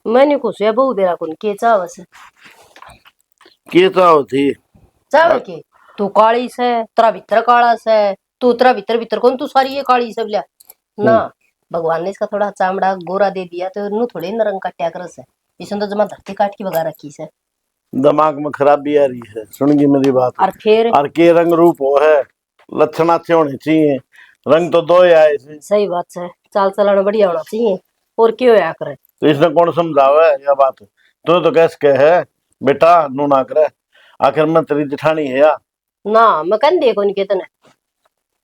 मैंने खुश है बहु देरा कोनी के चाव से के चाव थी चाव के तू काली से तेरा भीतर काला से तू तेरा भीतर भीतर कौन तू सारी ये काली सब लिया ना। भगवान ने इसका थोड़ा चामड़ा गोरा दे दिया तो नु थोड़े नरंग काट्या कर से इसने तो जमा धरती काट की बगा रखी से। दिमाग में खराबी आ रही है, सुनगी मेरी बात। और फिर और के रंग रूप हो है, लक्षण अच्छे होने चाहिए। रंग तो दो ही आए थे। सही बात है, चाल चलन बढ़िया होना चाहिए और क्यों होया करे। तो इसने कौन समझावे यह बात? तो कैसे कह है बेटा नू ना करे, आखिर में तेरी जेठानी है या ना। मैं कह देखो नहीं कितने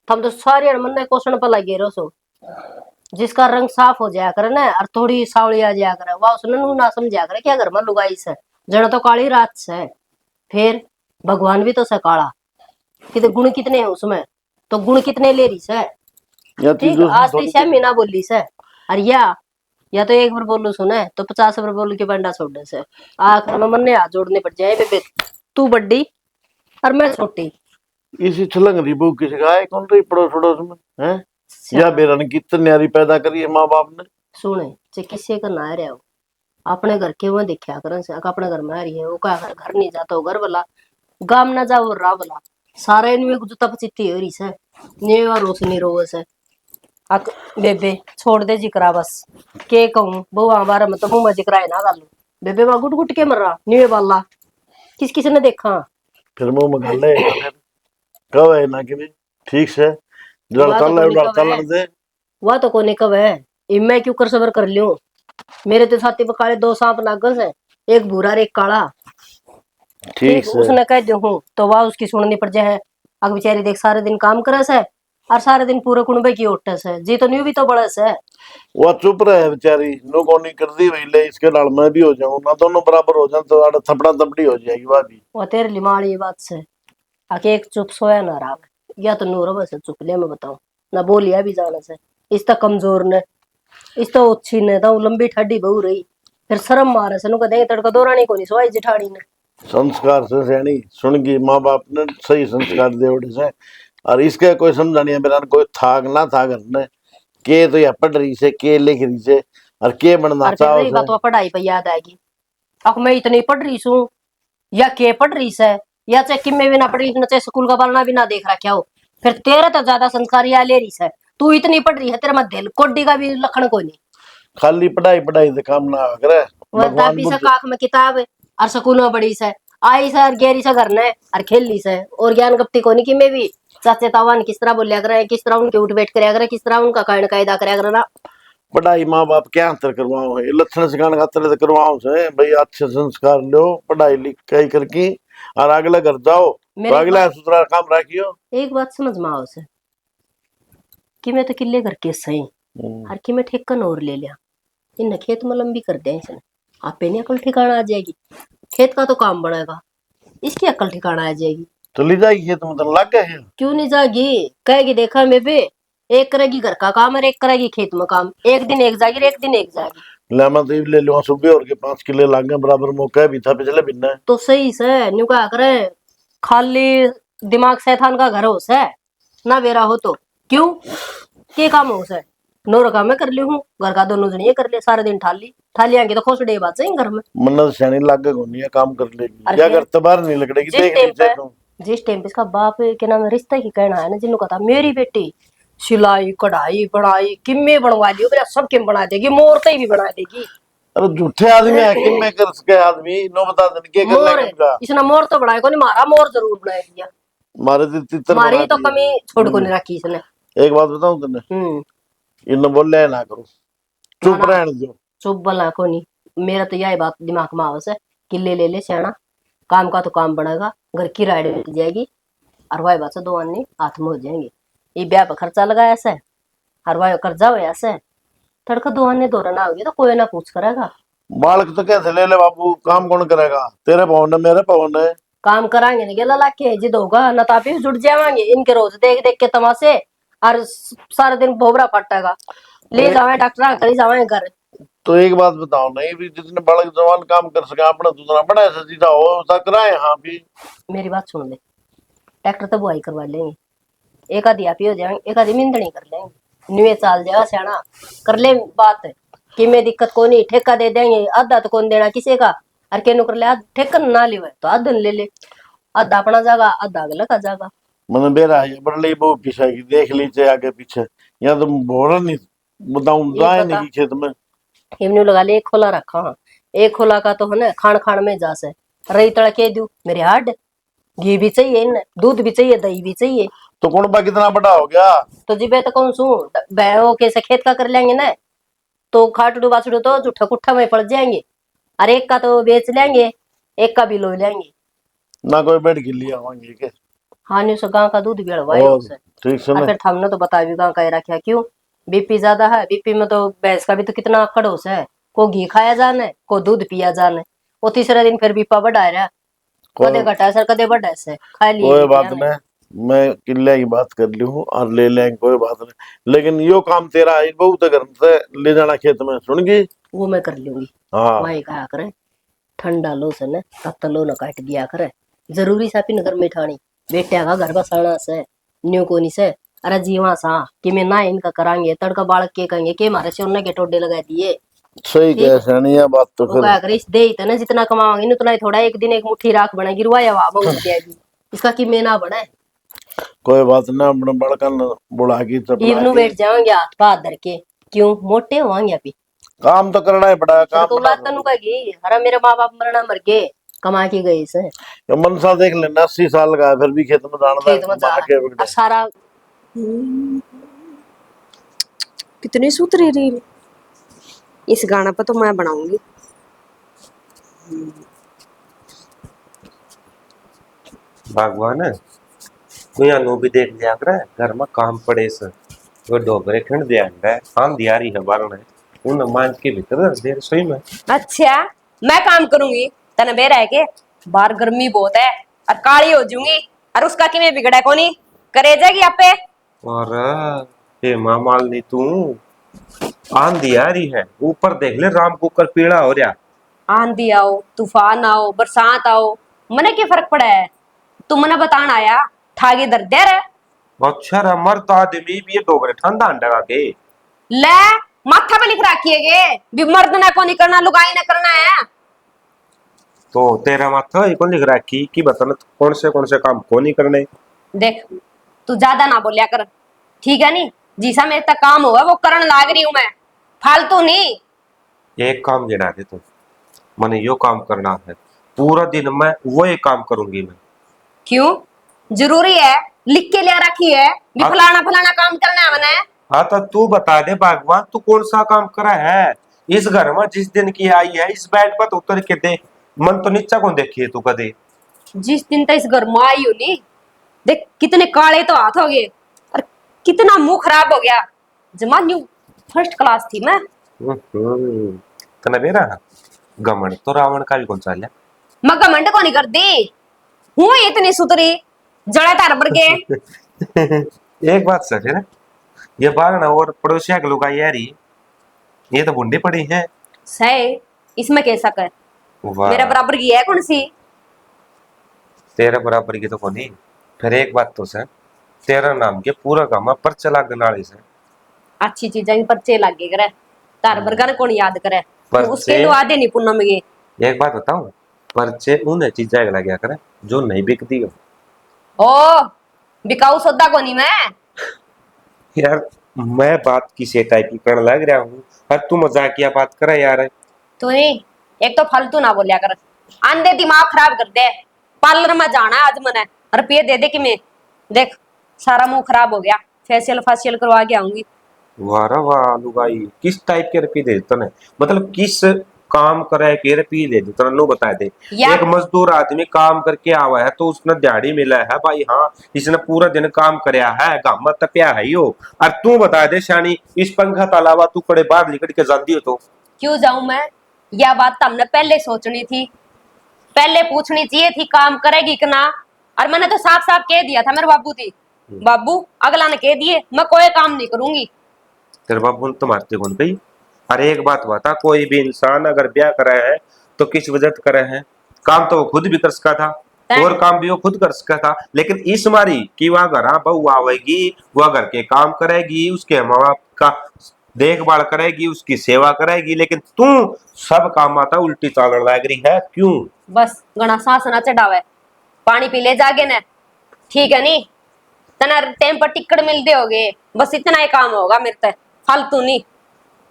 हम तो सारे मन ने क्वेश्चन पर लगे रहो। जिसका रंग साफ हो जाया करे ना और थोड़ी सावली आ जाया करे वाह उसने नू ना समझा करे क्या घर में लुगाई से जना तो काली रात से। फिर भगवान भी तो से काला कितने गुण कितने हैं उसमें, तो गुण कितने ले रही से। ठीक आज तो श्याम मीना बोली से और या तो एक बार बोलू सुने तो 50 बार बोल के बंडा छोड़ने से आखिर में मन ने हाथ जोड़ने पड़ जाए बेबे तू बड्डी और मैं छोटी। इसी छलंग रिबू किस गाय कौन रही पड़ोस पड़ोस में है या बेरन की तन्यारी पैदा करी है माँ बाप ने। सुने चे किसी का ना रहा हो अपने घर के वहां देखा कर अपने घर में आ रही है वो का घर नहीं जाता हो घर वाला गाम ना जाओ रा वाला सारे इनमें कुछ तप चित्ती हो रही से नेवा रोशनी रोवस है। अक बेबे छोड़ दे जिक्रा बस के कहूं बहु हमारा में तो मुंह में जिक्रा है ना गालू बेबे वहां गुट गुट के मर रहा नीवे वाला किस किसी ने देखा फिर मुंह में गाले कब है ना कि ठीक से लड़ता दे वह तो कोने कब है मैं क्यों कर सबर कर लियो मेरे तो साथी पकाले 2 सांप नागस है एक भूरा और एक काला। ठीक उसने कह दो हूँ तो वह उसकी सुननी पड़ जाए। अग बेचारी देख सारे दिन काम करे से और सारे दिन पूरे कुनबे की ओटस है जी तो न्यू भी तो बड़स है। वो चुप रहे बेचारी नो कोनी कर दी वही ले इसके लाल में भी हो जाऊं ना दोनों बराबर हो जाए तो आड़ा थपड़ा थपड़ी हो जाएगी वह भी। वो तेरे लिमाड़ी बात से आके एक चुप सोया ना रहा या तो नूर बस चुप ले मैं बताऊं ना बोलिया भी जाने से इस तक कमजोर ने इस तो अच्छी ने तो लंबी ठड्डी बहु रही फिर शर्म मारे से नु कदे तड़का दोरानी को नहीं सोई जेठानी ने संस्कार से सैनी सुनगी माँ बाप ने सही संस्कार दे उड़े से और इसके कोई समझानी है मेरा कोई थाक ना था घर ने के तो या पढ़ रही से के लिख रही से और के बनना चाहो से बात पढ़ाई पे याद आएगी अब मैं इतनी पढ़ रही हूँ या के पढ़ रही से या चाहे किम्मे भी ना पढ़ रही ना चाहे स्कूल का बालना भी ना देख रखा हो फिर तेरे तो ज्यादा संस्कार या ले रही है तू इतनी पढ़ रही है तेरे में दिल कोड्डी का भी लखन को नहीं खाली पढ़ाई पढ़ाई से काम ना करे भगवान से काख में किताब और स्कूल में बड़ी से आई सर गेरी से घर ने और खेल ली से और ज्ञान गप्ती को नहीं कि मैं भी चाचे तावान किस तरह बोलिया करे किस तरह उनके उठ बैठ कराया करे किस तरह उनका कायदा कराया करे ना। पढ़ाई माँ बाप क्या अंतर करवाओ लक्षण सिखाने का अंतर करवाओ से भाई अच्छे संस्कार लो पढ़ाई लिखाई करके और अगला घर जाओ तो अगला सुथरा काम रखियो। एक बात समझ में आओ से कि मैं तो किले घर के सही हर की मैं ठेकन और ले लिया इन खेत में लंबी कर दिया इसने आपे नहीं अकल ठिकाना आ जाएगी खेत का तो काम बढ़ेगा इसकी अकल ठिकाना आ जाएगी तो ले जाएगी खेत में तो लग गए क्यों नहीं जाएगी कहेगी देखा मैं भी एक करेगी घर का काम और एक करेगी खेत में काम एक दिन एक जाएगी एक दिन एक जाएगी ले मैं तो ले लूंगा सुबह और के 5 किले लागे बराबर मौका भी था पिछले बिना तो सही से न्यू क्या करे खाली दिमाग शैतान का घर हो से ना बेरा हो तो क्यों के काम हो से नोर काम मैं कर ली हूँ घर का दोनों जने कर ले सारे दिन ठाली आएंगे तो खुश डे बात सही घर में मन सैनी लागे कोनी है काम कर लेगी क्या करते बाहर नहीं लगड़ेगी देख लीजिए तुम जिस टाइम पे इसका बाप के नाम रिश्ता की कहना है ना जिन्हों कहा मेरी बेटी सिलाई कढ़ाई बढ़ाई किम्मे बनवा दी सब किम बना देगी मोरते भी बना देगी। अरे झूठे आदमी है किम्मे कर सके आदमी नो बता देने के कर लेगा इसने मोर तो बनाया को नहीं मारा मोर जरूर बनाया दिया मारे तितर मारी तो कमी छोड़ को नहीं रखी इसने। एक बात बताऊं तुमने इन बोले ना करो चुप रहने दो चुप बोला को नहीं मेरा तो यही बात दिमाग में आवस है कि ले ले सियाना काम का तो काम बनेगा घर की राइड मिल जाएगी और वही बात से 2 आने हाथ में हो जाएंगे ये ब्याह पर खर्चा लगाया से हर वही कर्जा हुआ से तड़का 2 आने दोरना होगी तो कोई ना पूछ करेगा बालक तो कैसे ले ले बाबू काम कौन करेगा तेरे पवन है मेरे पवन है काम कराएंगे नहीं गेला लाके जिद होगा न तापी जुट जाएंगे इनके रोज देख देख के तमाशे और सारे दिन भोबरा फटेगा ले जावे डॉक्टर करी जावे घर। तो एक बात बताओ नहीं भी जितने बालक जवान काम कर सके अपना दूसरा बड़ा ऐसा सीधा हो ऐसा कराए हाँ भी मेरी बात सुन ले ट्रैक्टर तो बुआई करवा लेंगे एक आधी आप हो जाएंगे एक आधी मिंदनी कर लेंगे नुए चाल जाएगा सियाना कर ले बात कि मैं दिक्कत को नहीं, ठेका दे देंगे, आधा तो कौन देना किसी का। और के नुकर ले ठेका ना ले तो आधा ले ले, आधा अपना जागा आधा अगला का जागा। मन बेरा है बड़े बहु पीछा की देख लीजिए आगे पीछे, या तो बोरा नहीं बताऊं ये जाए पता नहीं खेत में। इमनु लगा ले, एक खोला रखा हाँ, एक खोला का तो है ना खान खान में जा से रही तड़के दू मेरे हाड, घी भी चाहिए इन्हें, दूध भी चाहिए, दही भी चाहिए। तो कुणबा कितना बड़ा हो गया? तो जिबे तो कौन सू बहो कैसे खेत का कर लेंगे ना, तो खाटू बाछड़ू तो जूठा कुट्ठा में पड़ जाएंगे, और एक का तो बेच लेंगे, एक का भी लो लेंगे। ना कोई बैठ के लिया होंगे के? हाँ नहीं सो गाँव का दूध भी हलवाए और उसे। ठीक और सुने फिर हमने तो बता भी गाँव का रखा क्यों, बीपी ज्यादा है, बीपी में तो भैंस का भी तो कितना खड़ोस है, को घी खाया जाने को दूध पिया जाने, वो तीसरे दिन फिर बीपा बढ़ा रहा, कदे घटा सर कदे बढ़ा से खा लिए कोई बात नहीं, मैं किले की बात कर ली हूँ और ले लेंगे कोई बात नहीं, लेकिन यो काम तेरा है बहुत घर से ले जाना खेत में, सुन गई? वो मैं कर लूंगी। हाँ वही कहा करे ठंडा लो से न तब तो लो न काट दिया करे, जरूरी सा पिन घर में ठाणी बेटिया का घर बसाना से न्यू कोनी से। अरे जीवा सा कि मैं ना इनका करांगे तड़का बालक के कहेंगे कि हमारे से उन्हें के टोडे लगा दिए। सही ठीक कह सैनिया बात तो वो फिर। क्या करे, इस दे इतना जितना कमाओगे उतना ही थोड़ा, एक दिन एक मुट्ठी राख बना गिरवाया हुआ बहुत जाएगी, इसका कि मैं ना बना कोई बात ना, अपने बड़का न बुला की चपला इवनु के बैठ जाओगे हाथ पाथ धर के, क्यों मोटे होंगे अभी। काम तो करना ही पड़ा, काम तो ना बात तनु कहेगी अरे मेरे माँ बाप मरना मर गए कमा के गए से, ये मनसा देख लेना 80 साल का है फिर भी खेत में जाना खेत में जा मार रहा के है बिगड़े। और सारा कितनी सुथरी रील, इस गाना पर तो मैं बनाऊंगी। भगवान है कोई अनु भी देख लिया कर घर में काम पड़े से वो डोबरे खंड दिया है हम दियारी है बारण है उन मान के भीतर देर सोई में। अच्छा मैं काम करूंगी, तने बेरा है के बाहर गर्मी बहुत है और काली हो जाऊंगी, और उसका कि मैं बिगड़ा कोनी करे जाएगी आपे। और ये मामाल नी तू आन दियारी है ऊपर देख ले राम कुकर पीड़ा हो रहा। आंधी आओ तूफान आओ बरसात आओ मने क्या फर्क पड़ा है, तू मने बतान आया ठागे दर्द है। अच्छा रे मर्द आदमी भी ये डोबरे ठंडा अंडा के ले माथा पे लिख रखिएगे भी मर्द ना को नहीं करना लुगाई ना करना है। तो तेरा माथा ये कौन लिख रहा है कि बताना कौन से काम को नहीं करने। देख तू ज्यादा ना बोलिया कर, ठीक है नी, जिसा मेरे तक काम हुआ वो करने लाग रही हूं मैं, फालतू नहीं। एक काम गिना दे तू मैंने यो काम करना है पूरा दिन मैं वो एक काम करूंगी मैं। क्यों जरूरी है, लिख के लिया रखी है भी हाँ। फलाना फलाना काम करना है मैंने। हाँ तो तू बता दे भगवान तू कौन सा काम करा है इस घर में जिस दिन की आई है इस बेड पर उतर के दे मन तो नीचा कौन देखी है तू कदे। जिस दिन तक इस घर में आई हो नी, देख कितने काले तो हाथ हो गए और कितना मुंह खराब हो गया, जमा न्यू फर्स्ट क्लास थी मैं। तना बेरा घमंड तो रावण का भी कौन सा लिया। मैं घमंड को नहीं करती हूँ इतनी सुतरी जड़ा तार पर के। एक बात सच है ना ये बारण और पड़ोसिया के लोग आई यारी ये तो बुंडी पड़ी है सही इसमें कह सक है वाह मेरा बराबर की है कौन सी। तेरे बराबर की तो कोनी फिर एक बात तो सर तेरा नाम के पूरा गामा पर चला गनाली से अच्छी चीजें भी पर्चे लागे करे तार बरगर कौन याद करे, तो पर्चे- उसके तो आधे नहीं पुनम गे। एक बात बताऊं पर्चे उन चीजें लग गया करे जो नहीं बिकती हो। ओ बिकाऊ सौदा को नहीं मैं। यार मैं बात किसी टाइप की करने लग रहा हूँ और तू मजाकिया बात करे यार। तो नहीं एक तो फालतू ना बोलिया कर, आंधे दिमाग खराब कर दे। पार्लर में जाना है आज मैंने रुपये दे दे कि मैं देख सारा मुंह खराब हो गया, फेशियल फाशियल करवा के आऊंगी। वाह वाह लुगाई किस टाइप के रुपये दे तने मतलब किस काम करे के रुपये दे दे तने नो बता दे। यार- एक मजदूर आदमी काम करके आवा है तो उसने दिहाड़ी मिला है भाई हाँ इसने पूरा दिन काम करया है गामा तपिया है यो और तू बता दे शानी इस पंखा के अलावा तू कड़े बाहर निकल के जाती हो तो क्यों जाऊं मैं, यह बात तो हमने पहले सोचनी थी, पहले पूछनी चाहिए थी काम करेगी कि ना। और मैंने तो साफ साफ कह दिया था मेरे बाबू थी, बाबू अगला ने कह दिए मैं कोई काम नहीं करूंगी। तेरे बाबू ने तो मारते कौन भाई। अरे एक बात बता कोई भी इंसान अगर ब्याह करे है तो किस वजह से करे है काम तो वो खुद भी कर सका था और काम भी वो खुद कर सका था लेकिन इस मारी कि वह घर बहू आवेगी वह घर के काम करेगी उसके माँ बाप का देखभाल करेगी, उसकी सेवा करेगी, लेकिन तू सब काम आता उल्टी चालन लग रही है, क्यों? बस घना सांस ना चढ़ावे, पानी पी ले जागे न, ठीक है नी? तना टाइम पर टिकट मिलते होगे, बस इतना ही काम होगा मेरे तक, फालतू नहीं।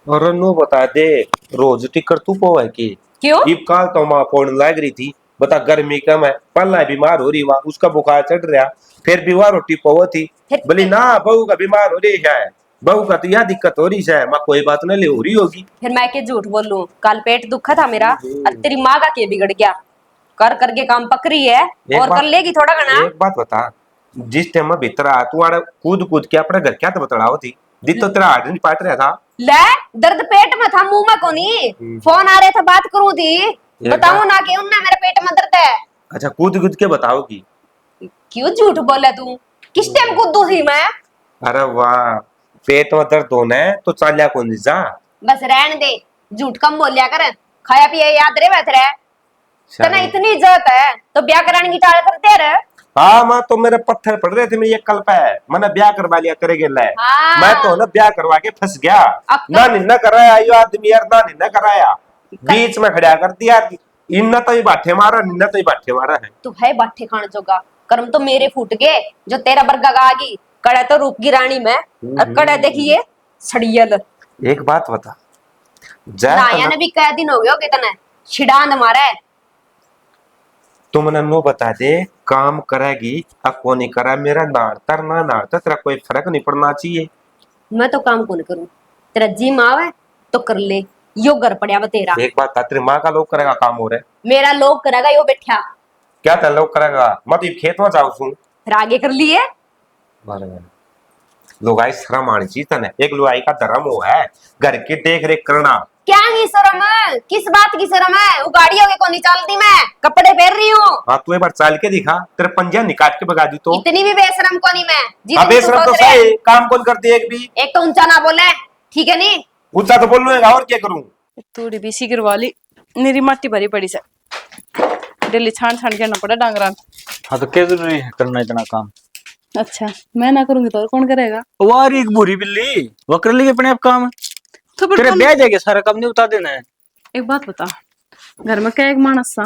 और नो बता दे, रोज टिकट तू पो है कि क्यों? इब काल तो मां फोन लग रही थी, बता गर्मी कम है, पल्ला बीमार हो रही वहां, उसका बुखार चढ़ रहा, फिर भी वह रोटी पो थी, बोली ना बहू का बीमार हो रही है, बहू का तो यह दिक्कत हो रही है, मां कोई बात नहीं ले हो रही होगी। फिर मैं के झूठ बोलूं, कल पेट दुखा था मेरा और तेरी माँ का के बिगड़ गया, कर करके काम पक रही है और कर लेगी थोड़ा घना। एक बात बता, जिस टाइम में भीतर आ तू आड़े कूद कूद के अपने घर क्या तो बतलाओ थी, दी तो तेरा हार्ट नहीं पाट रहा था। ले दर्द पेट में था, मुंह में कोनी, फोन आ रहे थे बात करूं थी, बताऊं ना कि उनने मेरे पेट में दर्द है। अच्छा कूद कूद के बताओगी? क्यों झूठ बोले तू, किस टाइम कूदू थी मैं? अरे वाह, पेट में दर्द होना है तो चालिया कौन जा। बस रहने दे, झूठ कम बोलिया कर, खाया पिया याद रहे बैठ रहे, तना इतनी इज्जत है तो ब्याह कराने की टाल करते रहे। हाँ मां तो मेरे पत्थर पड़ रहे थे, मैं ये कल पे मैंने ब्याह करवा लिया तेरे गेला है। हाँ। मैं तो ना ब्याह करवा के फंस गया, अब तो- ना निन्ना कराया यो आदमी यार, ना निन्ना कराया, बीच में खड़ा कर दिया, इन्ना तो ही बाठे मारा, निन्ना तो ही बाठे मारा है। तू है बाठे खाने जोगा, कर्म तो मेरे फूट गए, जो तेरा बरगा गागी, कड़े तो रूप की रानी में, और कड़े देखिए सड़ियल। एक बात बता, नाया ने भी कई दिन हो गए हो कितने छिड़ांद मारा है। तुमने नो बता दे, काम करेगी अब को नहीं करा, मेरा नाड़तर ना नाड़तर तेरा कोई फर्क नहीं पड़ना चाहिए। मैं तो काम कौन करूं, तेरा जिम आवे तो कर ले, यो घर पड़िया वा तेरा। एक बात था, तेरी माँ का लोग करेगा काम हो रहा है, मेरा लोग करेगा यो बैठा, क्या तेरा लोग करेगा? मैं तो खेत में जाऊँ छू, फिर आगे कर लिए। लुगाई शर्म आनी चाहिए तने, एक लुगाई का धर्म वो है घर की देख रेख करना। क्या ही शर्म है, किस बात की शर्म है, वो गाड़ियों के को नहीं चलती, मैं कपड़े पहन रही हूँ। हाँ तू एक बार चाल के दिखा, तेरे पंजा निकाट के भगा दी तो। इतनी भी बेशरम को नहीं मैं, जितनी अबे तू शर्म तो सोच रहे। सही, काम कौन करती है एक भी? एक तो ऊंचा ना बोले, ठीक है नी? ऊंचा तो बोल लूंगा और क्या करूं? थोड़ी बीसी करवा ली, मेरी माटी भरी पड़ी से, डेली छान छान करना पड़ा डांगरा। हाँ तो क्या जरूरी है करना इतना काम? अच्छा मैं ना करूंगी तो और कौन करेगा? वार एक बुरी बिल्ली वो कर लेगी अपने आप काम, तो फिर तेरे कौन- ब्याह जाएगा सारा काम नहीं बता देना है। एक बात बता, घर में क्या एक मानस सा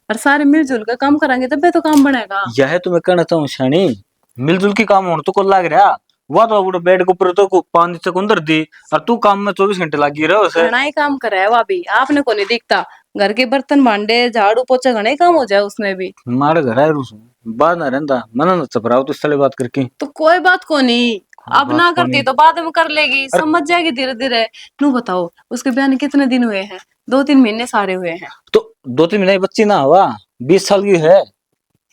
और सारे मिलजुल कर काम कराएंगे तब तो काम बनेगा। यह तो मैं कहना चाहूँ शानी, मिलजुल के काम होने तो को लग रहा, वह तो वो बेड के ऊपर तो को पानी से अंदर दी और तू काम में 24 घंटे लगी रहे उसे। घना ही काम करे है वह भी, आपने को नहीं दिखता, घर के बर्तन भांडे झाड़ू पोछा घना ही काम हो जाए उसमें भी। मारे घर आए रूस बात ना रहता मना न चपराओ तो इस तरह बात करके। तो कोई बात को नहीं, अब ना करती तो बाद में कर लेगी, समझ जाएगी धीरे धीरे। नू बताओ उसके ब्याह ने कितने दिन हुए हैं? 2-3 महीने सारे हुए हैं। तो 2-3 महीने बच्ची ना हुआ, 20 साल की है,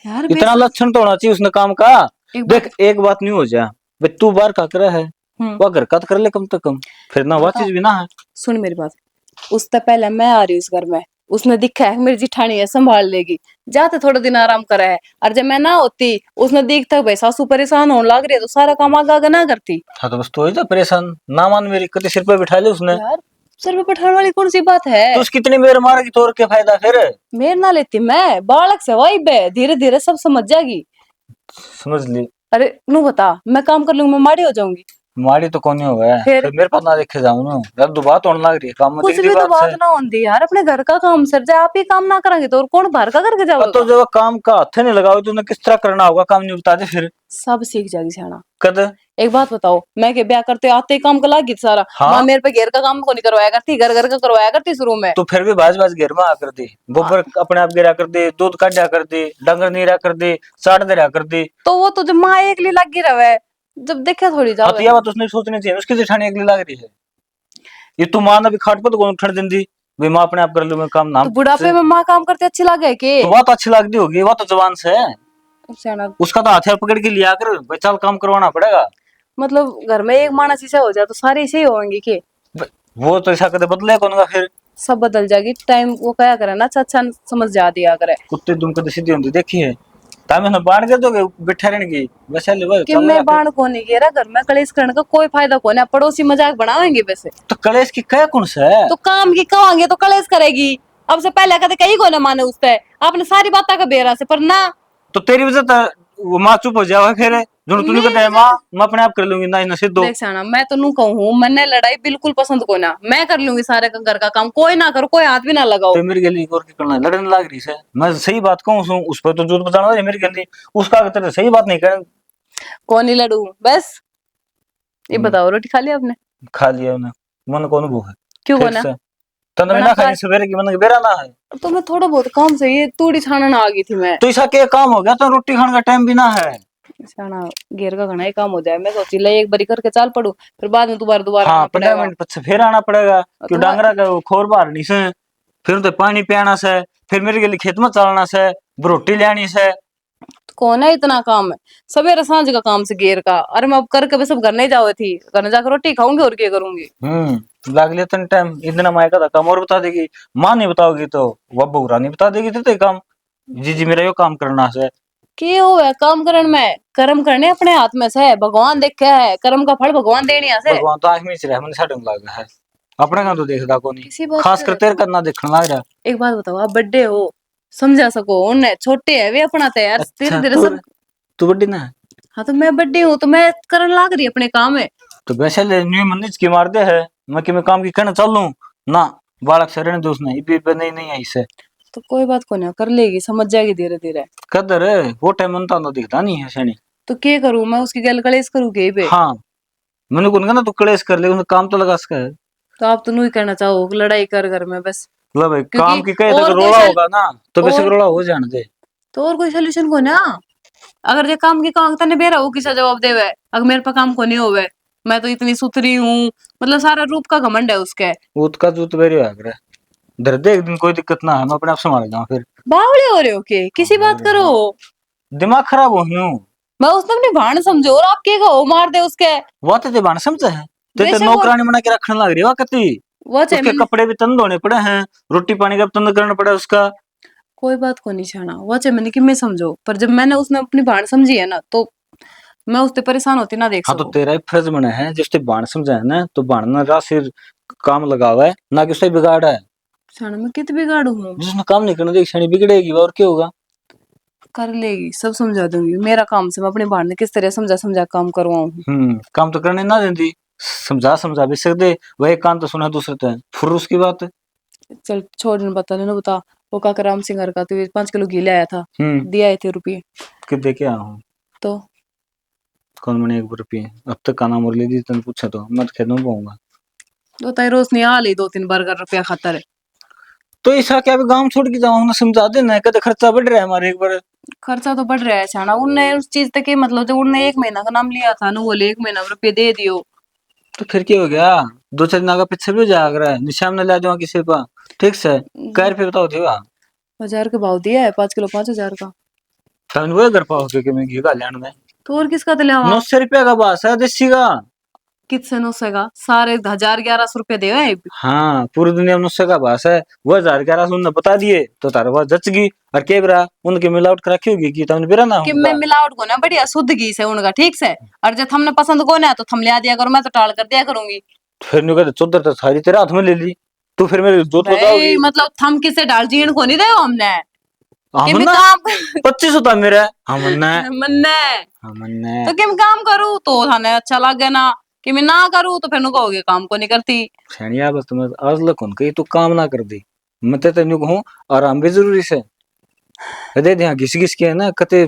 यार इतना लक्षण तो होना चाहिए उसने काम का। देख एक बात नहीं हो जा भाई, तू बाहर का कर है वह घर का तो कर ले कम से कम, फिर ना वह चीज भी ना है। सुन मेरी बात, उससे पहले मैं आ रही हूँ इस घर में, उसने दिखा है मेरी जिठानी है संभाल लेगी, जाते थोड़ा दिन आराम करा है, और जब मैं ना होती उसने देखता भाई सासू परेशान होने लग रही है तो सारा काम आगे आगे ना करती। हाँ तो बस तो ही परेशान ना मान मेरी कति सिर पे बिठा ले उसने। यार सिर पे पठाने वाली कौन सी बात है? तो उसकी इतनी मेर मारेगी तो और क्या फायदा फिर? मेरे ना लेती, मैं बालक से वही बे, धीरे धीरे सब समझ जाएगी। समझ ली। अरे नू बता, मैं काम कर लूंगी मैं माड़ी हो जाऊंगी? मारी तो कौन होगा फिर मेरे पास ना देखे जाऊं ना, अब तो बात होने लग रही है काम में। कुछ भी तो बात ना होती यार, अपने घर का काम सर जाए, आप ही काम ना करेंगे तो और कौन बाहर का करके जाओगे? तो जब काम का हाथ नहीं लगाओ तो किस तरह करना होगा काम, नहीं बता दे फिर सब सीख जाएगी सियाना। कद। एक बात बताओ, मैं के ब्याह करते आते ही काम का लागी सारा। हाँ? माँ मेरे पे घेर का काम को नहीं करवाया करती, घर घर का करवाया करती शुरू में। तो फिर भी बाज बाज घेर में आ कर दी, गोबर अपने आप गिरा कर दे, दूध काटा कर दे, डंगर नीरा कर दे, साड़ दे रहा कर दे। तो वो तो जब माँ एकली लगी रहे, जब देखे थोड़ी हाँ तो जाओ। यह बात उसने सोचनी चाहिए, उसकी जेठानी अगली लग रही है, ये तू माँ ने भी खाट पर तो उठने दिन दी भाई माँ अपने आप कर लू मैं काम नाम। तो बुढ़ापे में माँ काम करते अच्छी लगे के? तो बात अच्छी लगती होगी, वह तो जवान से है, सियाना उसका तो हथियार पकड़ के लिया कर भाई चल काम करवाना पड़ेगा। मतलब घर में एक मानस ऐसा हो जाए तो सारे ऐसे ही होंगे के? वो तो ऐसा कदे बदले कौन का फिर? सब बदल जाएगी, टाइम वो क्या करे ना, अच्छा समझ जा दिया करे। कुत्ते दुम कदे सीधी होंदी देखी है, तामे ना बांध के दोगे बैठा रहने की वैसे ले भाई कि मैं बाण को नहीं घेरा, घर में कलेश करने का कोई फायदा को नहीं, पड़ोसी मजाक बनाएंगे वैसे। तो कलेश की क्या कौन सा है? तो काम की कहांगे तो कलेश करेगी। अब से पहले कहते कहीं को ना माने उससे, आपने सारी बातें का बेरा से, पर ना। तो तेरी वजह वो माँ चुप हो जाओ फिर जो तू कहता है माँ मैं अपने आप कर लूंगी ना नसीब दो। देख साना, मैं तो नू कहूँ मैंने लड़ाई बिल्कुल पसंद को ना, मैं कर लूंगी सारे का घर का काम, कोई ना करो, कोई हाथ भी ना लगाओ। तो मेरी गली और की करना है, लड़ने लाग रही है। मैं सही बात कहूँ उस पर तो जो बताना है मेरी गली उसका अगर सही बात नहीं कर। कौन ही लड़ू बस। ये बताओ रोटी खा लिया आपने? खा लिया उन्हें मन कौन वो है क्यों ठीक बना? से तने बना ना खा। खाई सवेरे की मन बेरा ना है। तो मैं थोड़ा बहुत काम से ये तूड़ी छानन आ गई थी मैं। तो ऐसा क्या काम हो गया तो रोटी खाने का टाइम भी ना है। साना घेर का घना ही काम हो जाए, मैं सोची ले एक बारी करके चाल पड़ू, फिर बाद में दोबारा दोबारा हाँ आना 15 पड़ेगा। मिनट पीछे फिर आना पड़ेगा क्यों तो डांगरा का वो खोर बाहर नहीं से फिर तो पानी पियाना से फिर मेरे के लिए खेत में चलना से रोटी लेनी से। कौन है इतना काम है सवेरे सांझ का काम से घेर का। अरे मैं अब करके बस अब घर नहीं जाओ थी, घर जाकर रोटी खाऊंगी और क्या करूंगी। लाग लिया तन टाइम इतना मायका का था काम और बता देगी माँ नहीं बताओगी तो वह बउरा नहीं बता देगी तो काम जी जी मेरा यो काम करना से। के हो है काम करण में, कर्म करने अपने हाथ में से है, भगवान देखे है, कर्म का फल भगवान देने से। भगवान तो आंख में रहा मन साढ़े लग है अपने का तो देखदा को नहीं किसी बात खास पे कर तेरे करना देखने लग रहा। एक बात बताओ, आप बड्डे हो समझा सको, उन्हें छोटे है वे अपना तैयार धीरे अच्छा धीरे सब। तू बड़ी ना हाँ तो मैं बड्डे हूँ तो मैं करन लाग रही अपने काम है। तो वैसे ले न्यू मंदिर की मार दे है मैं कि मैं काम की कहना चल लूं ना बालक शरण दोस्त नहीं भी नहीं नहीं आई से। तो कोई बात को नहीं, कर लेगी समझ जाएगी धीरे धीरे। कदर वो टाइम मनता तो दिखता नहीं है सैनी। तो क्या करूँ मैं उसकी गल कलेस करूँ के पे। हाँ मैंने कौन ना तू कलेश कर ले काम तो लगा सका है। तो आप तो नहीं करना चाहो लड़ाई कर घर में बस। मतलब भाई क्योंकि काम की कहे और तो कोई रोड़ा होगा ना तो वैसे और रोड़ा हो जाने दे। तो और कोई सोल्यूशन को ना। अगर जे काम की काम तने बेरा हो किसा जवाब देवे, अगर मेरे पे काम को नहीं होवे, मैं तो इतनी सुथरी हूँ, मतलब सारा रूप का घमंड है उसके। ऊत का जूत बेरी आ गया धर दे एक दिन कोई दिक्कत ना है मैं अपने आप संभाल जाऊं फिर। बावड़े हो रहे हो के किसी बात करो। दिमाग खराब हो यूं मैं उसने अपनी भाण समझो और आप के कहो मार दे उसके। वो तो बाण समझे है तो बेशक नौकरानी बना के रखने लग रही है कती वो चाहे उसके मैंने कपड़े भी तंद धोने पड़े हैं रोटी पानी का तंद करना पड़ा उसका। कोई बात को नहीं छाना, वो चाहे मैंने कि मैं समझो, पर जब मैंने उसने अपनी भाण समझी है ना तो मैं उससे परेशान होती ना देख हाँ तो सको। तेरा ही फर्ज बना है जिससे बाण समझाए ना तो बाण ना राशि काम लगावा है ना कि उससे बिगाड़ा है। छाना मैं कित बिगाड़ू हूँ। जिसने काम नहीं करना देख शनि बिगड़ेगी और क्या होगा। कर लेगी सब समझा दूंगी, मेरा काम से मैं अपने भाण ने किस तरह समझा समझा काम करवाऊँ। काम तो करने ना देती समझा समझा भी सकते वही कान तो सुना दूसरे तो फिर उसकी बात है। चल छोड़ न बता लेना बता। वो काका राम सिंह का तो 5 किलो घी ले आया था, हम्म दिया थे रुपये। कि दे के आया हूँ तो कौन मैंने 1 रुपये अब तक का नाम और ले दी तेने पूछा तो मैं तो खेदों पाऊंगा। तो ताई रोज नहीं आ ली 2-3 बार कर रुपया खातर है। तो ऐसा क्या अभी गांव छोड़ के जाऊँ ना समझा देना कदे खर्चा बढ़ रहा है हमारे एक बार। खर्चा तो बढ़ रहा है छाना, उनने उस चीज तक मतलब जब उनने 1 महीना का नाम लिया था ना, बोले 1 महीना में रुपये दे दियो। तो फिर क्या हो गया 2-4 दिन आगे पीछे भी जाग रहा है निशान ने ला जाऊँ किसी पर ठीक से कै रुपये बताओ थी वहाँ 1000 के भाव दिया है, 5 किलो 5000 का। तब वो घर पाओ कि मैं घी का लैंड में तो और किसका दिलावा 900 रुपया का बास है देसी का। किससे नो सगा सारे 1000-1100 रुपये दे है। हाँ पूरी दुनिया में 900 का बास है वो 1000-1100 उन्होंने बता दिए तो तारा बात जच गई और के बरा उनकी मिलावट कर रखी होगी कि तुमने बेरा ना कि होगा। मैं मिलावट को ना बढ़िया शुद्ध घी से उनका ठीक से, और जब हमने पसंद को ना तो थम लिया दिया करो, मैं तो टाल कर दिया करूंगी। फिर न्यू कहते चौधर तो सारी तेरे हाथ में ले ली तू फिर मेरे जोत भाई लगाओगी। मतलब थम किसे डाल जीण को नहीं दे हमने कि हम मैं ना काम 25 होता मेरा हम ना मन्ने हम ना तो कि मैं काम करूँ तो थाने अच्छा लगे ना, कि मैं ना करूँ तो फिर नु कहोगे काम को नहीं करती। सैनिया बस तुम्हें आज लग कौन कही तू काम ना कर दी मैं तो न्यू कहूँ आराम भी जरूरी से दे दे घिस घिस के है ना कते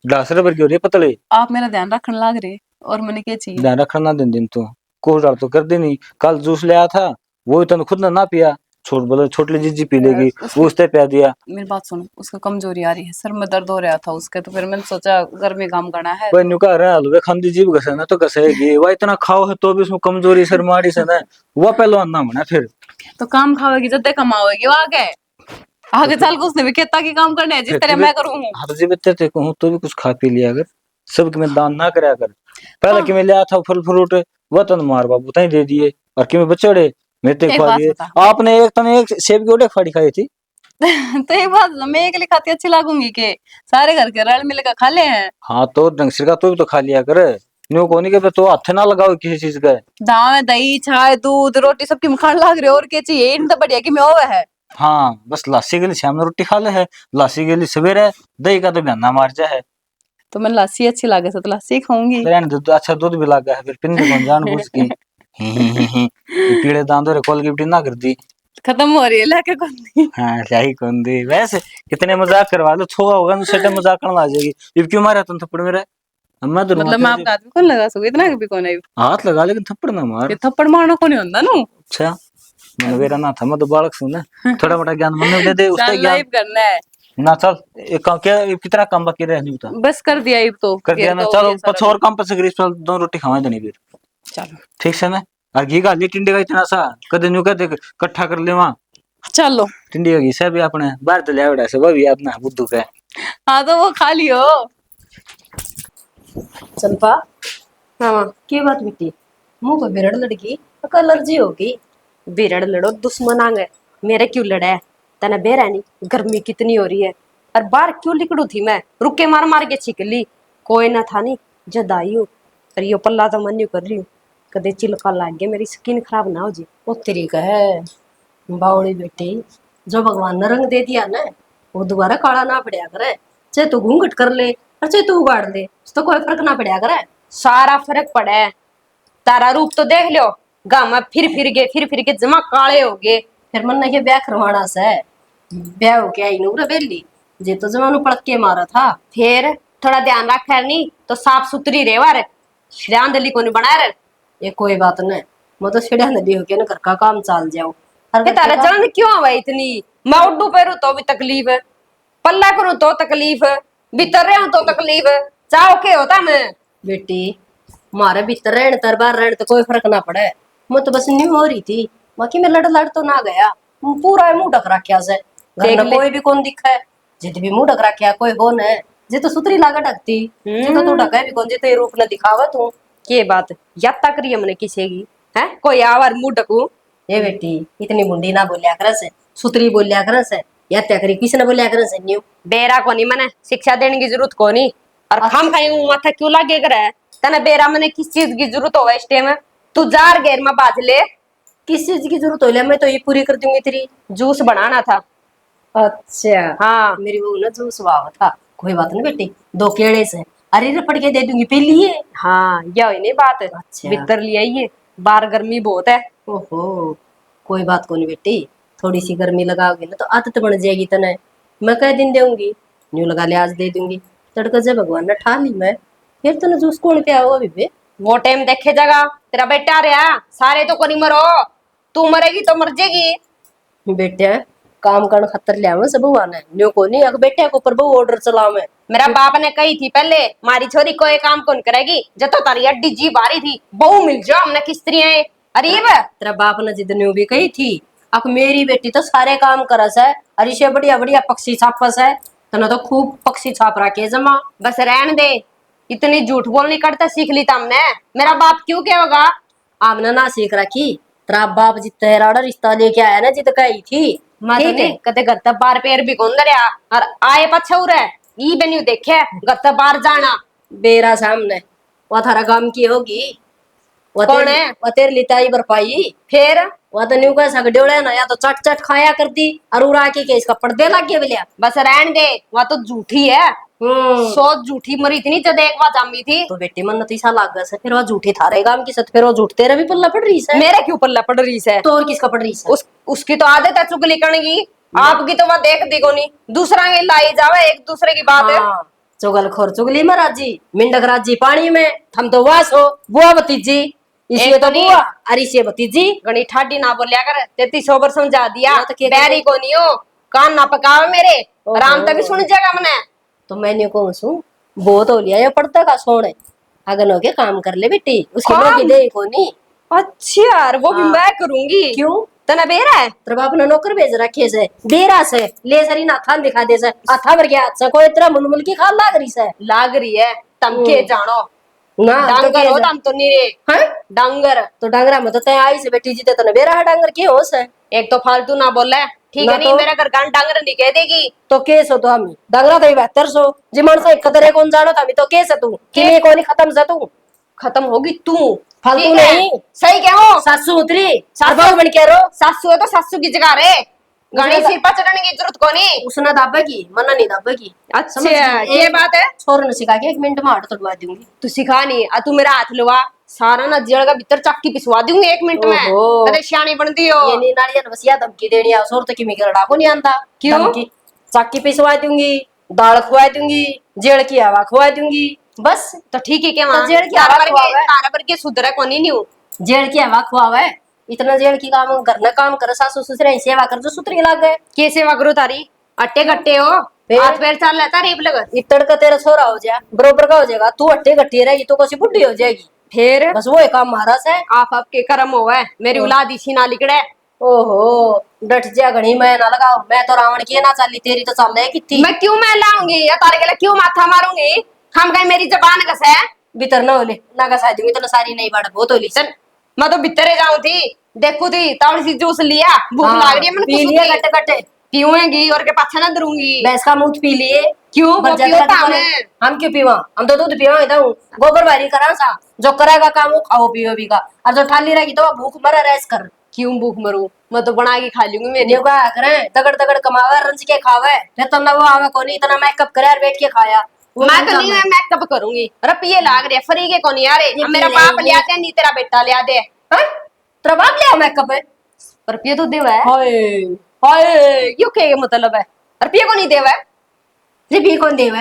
डास रबर की हो रही है पतले। आप मेरा ध्यान रखने लाग रहे और मैंने क्या चाहिए। ध्यान रखना ना दिन दिन तो कोस डाल तो कर दी नहीं कल जूस ले आया था वो तो खुद ना पिया छोट बोले छोटी जीजी पी लेगी वो उसने पिया दिया। मेरी बात सुनो, उसका कमजोरी आ रही है, सर में दर्द हो रहा था उसके, तो फिर मैंने सोचा घर में काम करना है। वही नुका रहा हलवे खांदी जीभ घसे ना तो घसेगी वह इतना खाओ है तो भी उसमें कमजोरी सर माड़ी से ना वह पहलवान ना बना फिर। तो काम खावेगी जब तक कमावेगी वो आगे आगे चल के उसने भी खेता की काम करने है जिस तरह मैं करूँ। हर जी बच्चे थे कहूँ तो भी कुछ खा पी लिया अगर सबके में दान ना करया कर पहले कि मैं लिया था फल फ्रूट वह तन मार बाबू तई दे दिए और कि मैं बचड़े मैं ते एक खा बात दिए। बता। आपने एक तने एक सेब की ओटे फाड़ी खाई थी तो एक बात मैं अकेले खाती अच्छी लागूंगी के सारे घर के रल मिल कर खा ले हैं। हाँ तो ढंग से का तो भी तो खा लिया कर न्यू कोनी के तो हाथ ना लगाओ किसी चीज का। दाल दही चाय दूध रोटी सबकी मखान लाग रहे और क्या चाहिए, इन तो बढ़िया कि मैं होवे है। हाँ बस लासी के लिए शाम में रोटी खा ले है लासी के लिए सवेरे दही का तो बहाना मार जा है। तो मैं लस्सी अच्छी लागे तो लस्सी खाऊंगी। रहने दो, तो अच्छा दूध भी लगा है फिर पिंडी कौन जान बुझ के ये पीड़े दांतों रे खोल के बिटी ना कर दी। खत्म हो रही है लेके कौन दी। हाँ शाही कौन दी वैसे कितने मजाक करवा लो छोआ होगा तो सटे मजाक करने आ जाएगी। ये क्यों मारा तुम थप्पड़ मेरा? मैं तो मतलब मैं आपका हाथ में कौन लगा सकूं, इतना भी कौन है। हाथ लगा लेकिन थप्पड़ ना मार। ये थप्पड़ मारना को नहीं होता नु। अच्छा मैंने वेरा ना था, मैं तो बालक सुन थोड़ा मोटा ज्ञान मन दे दे उसका जान ज्ञान लाइव करना है। ना। चल एक काम क्या कितना काम बाकी रह नहीं होता बस कर दिया ये तो कर दिया ना। तो चलो ये सारा कुछ और काम पर से ग्रीस पर दो रोटी खावा देनी फिर चलो ठीक से ना। और घी का टिंडे का इतना सा कदे न्यू कहते इकट्ठा कर ले वहां चलो। टिंडी का घी से भी अपने बाहर तो ले आवड़ा से वो भी अपना बुद्धू का हाँ तो वो खा लियो। चंपा, हाँ की बात बेटी, मुंह को बिरड़ लड़की तो एलर्जी होगी। बिरड़ लड़ो दुश्मन आंगे, मेरे क्यों लड़ा है? तना बेरा नहीं, गर्मी कितनी हो रही है और बाहर क्यों लिकड़ू थी मैं, रुके मार मार के छिक ली। कोई ना था नहीं जद आई हूँ, पर यो पल्ला तो मन न्यू कर रही हूँ कदे चिलका लाग गया मेरी स्किन खराब ना हो जी। वो तरीका है बावड़ी बेटी, जो भगवान ने रंग दे दिया ना वो दोबारा काला ना पड़ा करे। चाहे तू घूंघट कर ले और चाहे तू उगाड़ ले, तो कोई फर्क ना पड़ा करे। सारा फर्क पड़ा है, तारा रूप तो देख लो, गामा फिर फिर के जमा काले हो गए। फिर मन ने ब्याह करवाना से ब्याह हो के आई नूर बेली जे तो जमानू पड़क के मारा था। फिर थोड़ा ध्यान रख है नहीं तो साफ सुथरी रेवा रे, श्रांदली को नहीं बना रे। ये कोई बात नहीं, मैं तो सीढ़िया नदी होके ना घर का काम चाल जाऊं। ये तारा जलन क्यों आवा इतनी? मैं उड्डू पैरू तो भी तकलीफ है, पल्ला करूं तो तकलीफ है, भीतर रहूं तो तकलीफ है, चाहो के होता मैं। बेटी मारे भीतर रहने तर बाहर रहने तो कोई फर्क ना पड़े। मैं तो बस न्यू हो रही थी, बाकी मैं लड़ तो ना गया। पूरा मुंह ढक रखा से घर में कोई भी कौन दिखा है, जिद भी मुंह ढक रखा कोई हो न जे तो सुतरी लागा ढकती जे तो तू ढका भी कौन जे तो रूप न दिखावा तू। के बात यात्ता करी हमने किसी की है, कोई आवर मुंह ढकू। ये बेटी इतनी बुंडी ना बोलिया कर से, सुतरी बोलिया कर से, या त्या करी किसी ने बोलिया कर से न्यू। बेरा को नहीं मने शिक्षा देने की जरूरत को नहीं, और हम कहीं माथा क्यों लागे करे तना बेरा मने किस चीज की जरूरत होगा इस टाइम? तू जार गैर में बाज ले, किस चीज की जरूरत हो मैं तो ये पूरी कर दूंगी तेरी। जूस बनाना था। अच्छा हाँ मेरी बहू ने जूस वावा था, कोई बात नहीं बेटी, 2 केले से अरे रपड़ के दे दूंगी पी लिए। हाँ यही नहीं बात है, अच्छा। भीतर ले आइए, बाहर गर्मी बहुत है। ओहो कोई बात को नहीं बेटी, थोड़ी सी गर्मी लगाओगी ना तो आदत बन जाएगी तने। मैं कह दिन दूंगी न्यू लगा ले आज दे दूंगी, तड़का जब भगवान ने ठा ली मैं फिर तने जूस कौन क्या हुआ बीबे। वो टाइम देखे जगह तेरा बेटा रहा, सारे तो को नहीं मरो, तू मरेगी तो मर जाएगी। बेटे काम करने खतर लिया मैं सब आना न्यू को नहीं अगर बेटे को ऊपर बहु ऑर्डर चलाओ मैं। मेरा बाप ने कही थी पहले मारी छोरी कोई काम कौन करेगी, जब तो तारी अड्डी जी बारी थी बहू मिल जाओ हमने किस तरह है। अरे तेरा बाप ने जिद न्यू भी कही थी अब मेरी बेटी तो सारे काम करस है, अरे से बढ़िया बढ़िया पक्षी छापस है, तना तो खूब पक्षी छाप रखे जमा। बस रहन दे, इतनी झूठ बोलनी करता सीख ली हमने। मेरा बाप क्यों क्या होगा? आपने ना सीख रखी, तेरा बाप जितना राड़ा रिश्ता लेके आया ना जित कही थी मैं तो नहीं कते घर तक बार पैर भी कौन दरिया और आए पछौर है ई बेन्यू देखे घर तक बाहर जाना। बेरा सामने वो थारा काम की होगी, वो कौन है? वो तेरे लिताई बरपाई। फिर वो तो न्यू का सक डेवड़े ना या तो चट चट खाया करती और उड़ा के इसका पर्दे लग गए बिलिया। बस रहन दे, वह तो झूठी है, सोच झूठी मरी इतनी जब एक बार जामी थी। तो बेटी मन तीसा लाग गया से फिर वो झूठी थारे काम की सत फिर वो झूठ तेरा भी पल्ला पड़ रही है। मेरे क्यों पल्ला पड़ रही है? तो और किसका पड़ रही है? उसकी तो आदत है चुगली करने की, आपकी तो वह देख दी को नहीं, दूसरा के लाई जावे एक दूसरे की बात है। चुगल खोर चुगली महाराजी मिंडक राजी पानी में हम तो वास हो बुआ भतीजी इसे तो बुआ अरे इसे भतीजी गणी ठाडी ना बोलिया कर, 3300 बार समझा दिया तो क्या बैरी को नहीं हो, कान ना पकावे मेरे, आराम तक भी सुन जाएगा मने। तो मैंने कौन सू बहुत हो लिया ये पड़ता का सोने अगन हो के काम कर ले बेटी उसके काम? लिए दे को नहीं। अच्छा यार वो भी हाँ। मैं करूंगी। क्यों तना बेरा है तेरे बाप ने नौकर भेज रखे से बेरा से ले सरी ना थान दिखा दे से आथा भर गया से कोई इतना मुलमुल की खाल लाग रही से लाग रही है तम के जानो ना डांगर हो तम तो नीरे हैं डांगर तो डांगरा में तो तय आई से बेटी जीते तने बेरा है डांगर के हो से एक तो फालतू ना बोले ठीक ना है नहीं तो- मेरा घर गान डांगर नहीं कह देगी तो केस हो तो हम डांगरा तो 72 सो जी मानसा खतरे कौन जानो था तो केस है तू किने को नहीं खत्म से तू खत्म होगी तू फालतू ठीक है? नहीं सही कहो सासू उतरी सासू सासू बन के रो सासू है तो सासू की जगह रे घनी सी पचड़ने की जरूरत को नहीं। उसने दाबेगी, मना नहीं दाबेगी। अच्छा समझ गई? ये बात है। छोर ने सिखा के 1 मिनट में हाथ तोड़वा दूंगी। तू सिखा नहीं तू मेरा हाथ लवा सारा ना जेड़ का भीतर चक्की पिसवा दूंगी 1 मिनट में। ओहो। कदे सियानी बनती हो। ये नहीं नालियां बसिया धमकी देनी है, सोर तक मी करड़ा को नहीं आंदा। क्यों? धमकी, चक्की पिसवा दूंगी, दाल खुआ दूंगी, जेड़ की हवा खुआ दूंगी, बस। तो ठीक है क्या तो जेड़ की हवा खुआवे। तारा पर के सुधरा कोनी नहीं हूं। जेड़ की हवा खुआवे, इतना जेड़ की काम घर में काम करे, सासू ससुर की सेवा कर जो सुतरी लाग गए। के सेवा करो तारी अट्टे गट्टे हो फिर? हाथ पैर चल लेता रेप लग। इतड़ का तेरा छोरा हो जाए बरोबर का हो जाएगा, तू अट्टे गट्टी रहेगी तो कैसी बुढ़ी हो जाएगी। फिर बस वो काम महाराज है। आपके कर्म होवे मेरी औलाद इसी ना लिकड़े। ओहो, डट जा घड़ी, मैं ना लगाओ, मैं तो रावण की ना चाली, तेरी तो चल है कितनी। मैं क्यों मैं लाऊंगी या तारे के लिए क्यों माथा मारूंगी। हम कहीं मेरी जबान कस है। भीतर न होले ना का शादी तो सारी नहीं बाड़ बहुत होली। चल मैं तो भीतरे जाऊं थी देखू थी तावड़ी सी जूस लिया भूख हाँ, लाग रही है मन पी लिया कट्टे कट्टे, पीऊंगी और के पाछा ना डरूंगी। भैंस का मूत पी लिए। क्यों वो बस पियो जगह तामे। हम क्यों पीवा, हम तो दूध पीवा इधर गोबर बारी करा सा, जो करेगा काम वो खाओ पियो भी का, और जो ठाली रहेगी तो वो भूख मरा रेस कर। क्यों भूख मरूं मैं तो बना के खा लूंगी मेरी। ये का करे दगड़ दगड़ कमावे रंज के खावे, नहीं तो ना वो आवे कोनी इतना मेकअप करे और बैठ के खाया। वो मैं नहीं तो नहीं करना। मैं कब करूंगी रुपये लाग रहे फ्री के कोनी यार ये मेरा पी बाप लेंगे। ले आते नहीं तेरा बेटा ले आते। हैं? तेरा बाप लिया मेकअप है? रुपये तो देवा है। हाय हाय यू के मतलब है रुपये को नहीं देवा है। रिपी कौन देवे?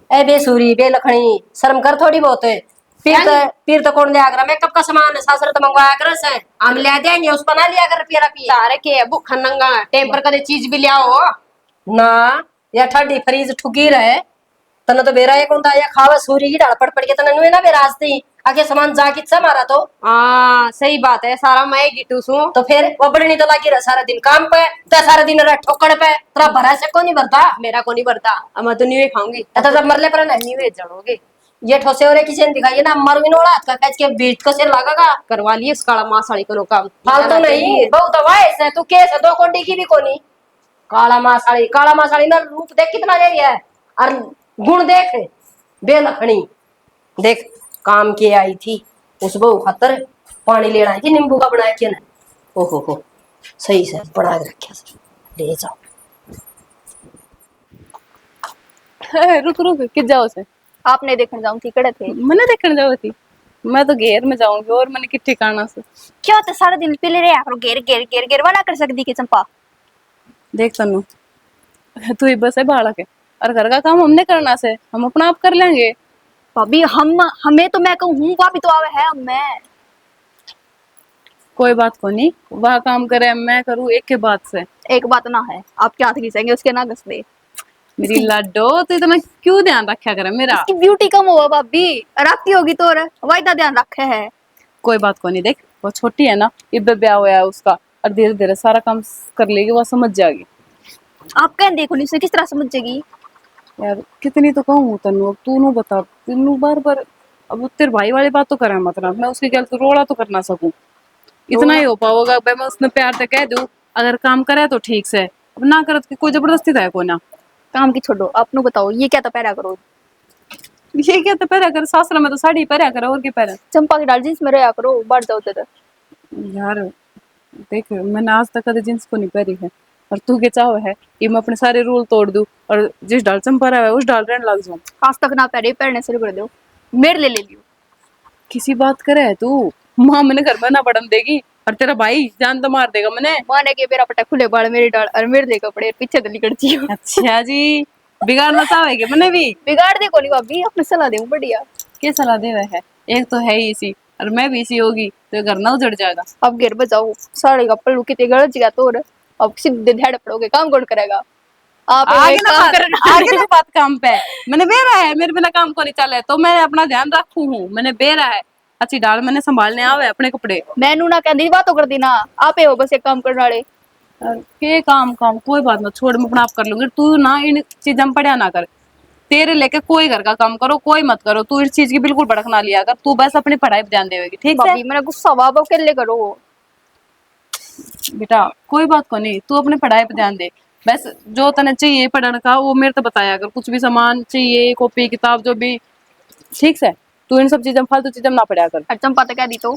ए बेसुरी बेलखणी, शर्म कर थोड़ी बहुत है। फिर तो कौन लिया कर मेकअप का सामान है, सासर तो मंगवाया कर से, हम ले देंगे उसको ना लिया कर रुपया रुपया। तारे के भूख नंगा टेम्पर कदे चीज भी ले आओ ना या ठंडी फ्रीज ठुकी रहे तना तो बेरा एक होता या खावा सूरी की डाल पड़ के तना नुए ना बेराजती आगे सामान जा किच्छा मारा तो। हाँ सही बात है सारा मैं गिटू सू। तो फिर वो बड़ी नहीं तो लगी रहा सारा दिन काम पे, तो सारा दिन रहा ठोकड़ पे, तेरा भरा से को नहीं भरता। मेरा को नहीं भरता अब मैं तो नहीं खाऊंगी तो जब मरले पर नहीं नहीं जड़ोगे। ये ठोसे और किसी ने दिखाई ना मर भी नोड़ा हाथ का कैच के बीच को से लगागा। करवा लिए इस काला मां साड़ी को काम फालतू नहीं बहुत वायस है, तू केस है 2 कोटी की भी कोनी। काला मासाड़ी ना रूप देख कितना जरी है और गुण देख बेलखणी देख। काम के आई थी उस बहू खातर पानी लेना आई थी नींबू का बनाया के ना। ओहो हो सही से बना के रखा ले जाओ। रुक रुक किस जाओ से आपने देखने जाऊं थी कड़े थे। मैंने देखने जाओ थी, मैं तो घेर में जाऊंगी और मैंने किस ठिकाना से। क्या होता सारा दिन पीले रहे करो घेर घेर घेर घेर वाला कर सकती के चंपा। देख तनु तू ही बस है बालक है और घर का काम हमने करना से, हम अपना आप कर लेंगे। भाभी हम हमें तो मैं कहूँ भाभी तो आवे है मैं। कोई बात को नहीं, वह काम करे मैं करूँ एक के बाद से। एक बात ना है आपके हाथ घिसेंगे उसके ना घस दे। मेरी लाडो तो इतना क्यों ध्यान रखा करे मेरा। इसकी ब्यूटी कम हुआ भाभी राती होगी तो वायदा ध्यान रखे है। कोई बात को नहीं, देख वो छोटी है ना, इब्बे ब्याह हुआ है उसका और धीरे धीरे सारा काम कर लेगी, वो समझ जाएगी। आप कह देखो नहीं उसे किस तरह समझेगी। यार कितनी तो कहूँ तनु, अब तू नु बता, तू बार बार अब तेरे भाई वाली बात तो करे मतलब मैं उसकी गल तो रोड़ा तो कर ना सकूं, इतना ही हो पाओगा। भाई मैं उसने प्यार से कह दूं अगर काम करे तो ठीक से, अब ना करे तो कोई जबरदस्ती था को ना। काम की छोड़ो आपने बताओ ये क्या तो पहरा करो। ये क्या तो पहरा कर, सासरा में तो साड़ी पहरा करे और क्या पहरा। चंपा की डाल जींस में रहा करो बढ़ जाओ तो। यार देख मैंने आज तक कभी जींस को नहीं पहरी है और तू के चाहो है कि मैं अपने सारे रूल तोड़ दूं और जिस डाल चंपा रहा है उस डाल रहने लग जाऊं। आज तक ना पहरे पहनने शुरू कर दो मेरे ले लियो। किसी बात करे है तू, माँ मैंने घर में ना बढ़न देगी और तेरा भाई जान तो मार देगा मैंने। माने के मेरा पटा खुले बाल मेरी डाल और मेरे दे कपड़े पीछे तो निकलती हूँ। अच्छा जी बिगाड़ना चाहेगी मैंने भी। बिगाड़ दे कोनी भाभी अपने सलाह दे बढ़िया। क्या सलाह दे रहा है, एक तो है ही इसी और मैं भी इसी होगी तो घर ना उजड़ जाएगा। अब घेर बजाओ साड़ी का पल्लू कितने गलत जगह तो अब सीधे ध्यान पड़ोगे काम कौन करेगा। आप आगे ना काम बात, करना आगे ना बात काम पे। मैंने बेरा है मेरे बिना काम को नहीं चले तो मैं अपना ध्यान रखू हूँ। मैंने बेरा है अच्छी डाल मैंने संभालने आवे अपने कपड़े। मैनू ना कहती बातों कर दी ना आप हो बस एक काम करने वाले। के काम काम कोई बात ना छोड़, मैं अपना आप कर लूंगी। तू ना इन चीजों में पढ़ा ना कर, तेरे लेके कोई घर का काम करो कोई मत करो, तू इस चीज की बिल्कुल भड़क ना लिया कर। तू बस अपनी पढ़ाई पे ध्यान देगी ठीक है भाभी मेरा गुस्सा बाबा के लिए करो। बेटा कोई बात को नहीं, तू अपने पढ़ाई पे ध्यान दे। बस जो तने चाहिए पढ़ने का वो मेरे तो बताया अगर कुछ भी सामान चाहिए कॉपी किताब जो भी ठीक से, तू इन सब चीजों फालतू चीजों ना पढ़ा कर। चंपा तो कह दी तो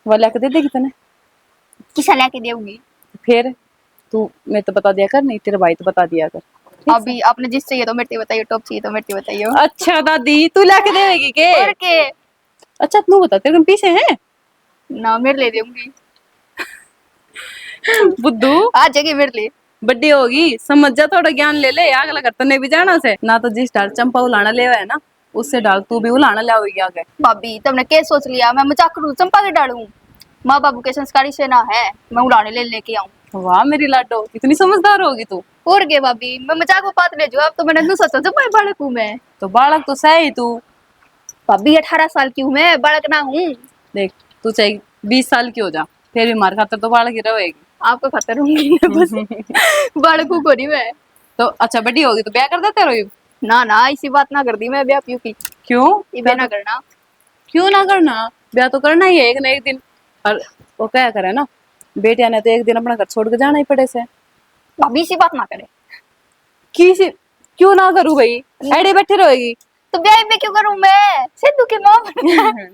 वो लेके दे देगी तने। किसा लेके देगी फिर तू मैं तो बता दिया कर, नहीं तेरे भाई तो बता दिया कर। अभी आपने जिस चाहिए तो मेरे बताइए, टॉप चाहिए तो मेरे बताइए। अच्छा दादी तू लाके देगी के? और के अच्छा तू बता तेरे को पीछे है ना, मेरे ले दूंगी। बुद्धू, आ जाएगी मेरे लिए। बड्डी होगी समझ जा, थोड़ा ज्ञान ले ले, आग लगा तने भी जाना से ना। तो जिस डाल चंपा उलाना ले है ना, उससे डाल तू भी उलाना ले आवेगी आगे। भाभी तुमने क्या सोच लिया, मैं मजाक करूं चंपा के डालूं? माँ बाबू के संस्कारी से ना है, मैं उड़ाने ले लेके आऊं। वाह मेरी लाडो, इतनी समझदार होगी तू। और के भाभी, मैं मजाक में बात ले जो, आप तो मैंने नू सोचा जब मैं बालक हूं मैं। तो बालक तो सही तू। भाभी 18 साल की हूं मैं, बालक ना हूं। देख तू चाहे 20 साल की हो जा, फिर भी मार खातर तो बालक ही रहेगी। आपको खतर होंगी मैं बस। बालक हूं को नहीं मैं। तो अच्छा बड़ी होगी तो ब्याह कर देते रहो। ना ना, ऐसी बात ना कर दी मैं, ब्याह प्यू की क्यों? ये ब्याह ना करना। क्यों ना करना? ब्याह तो करना ही है एक ना एक दिन। और वो क्या करे ना, बेटिया ने तो एक दिन अपना घर छोड़ के जाना ही पड़े से। भाभी सी बात ना करे। किसी क्यों ना करूं भाई, ऐडे बैठे रहेगी। तो ब्याह में क्यों करूं मैं, सिद्धू के मां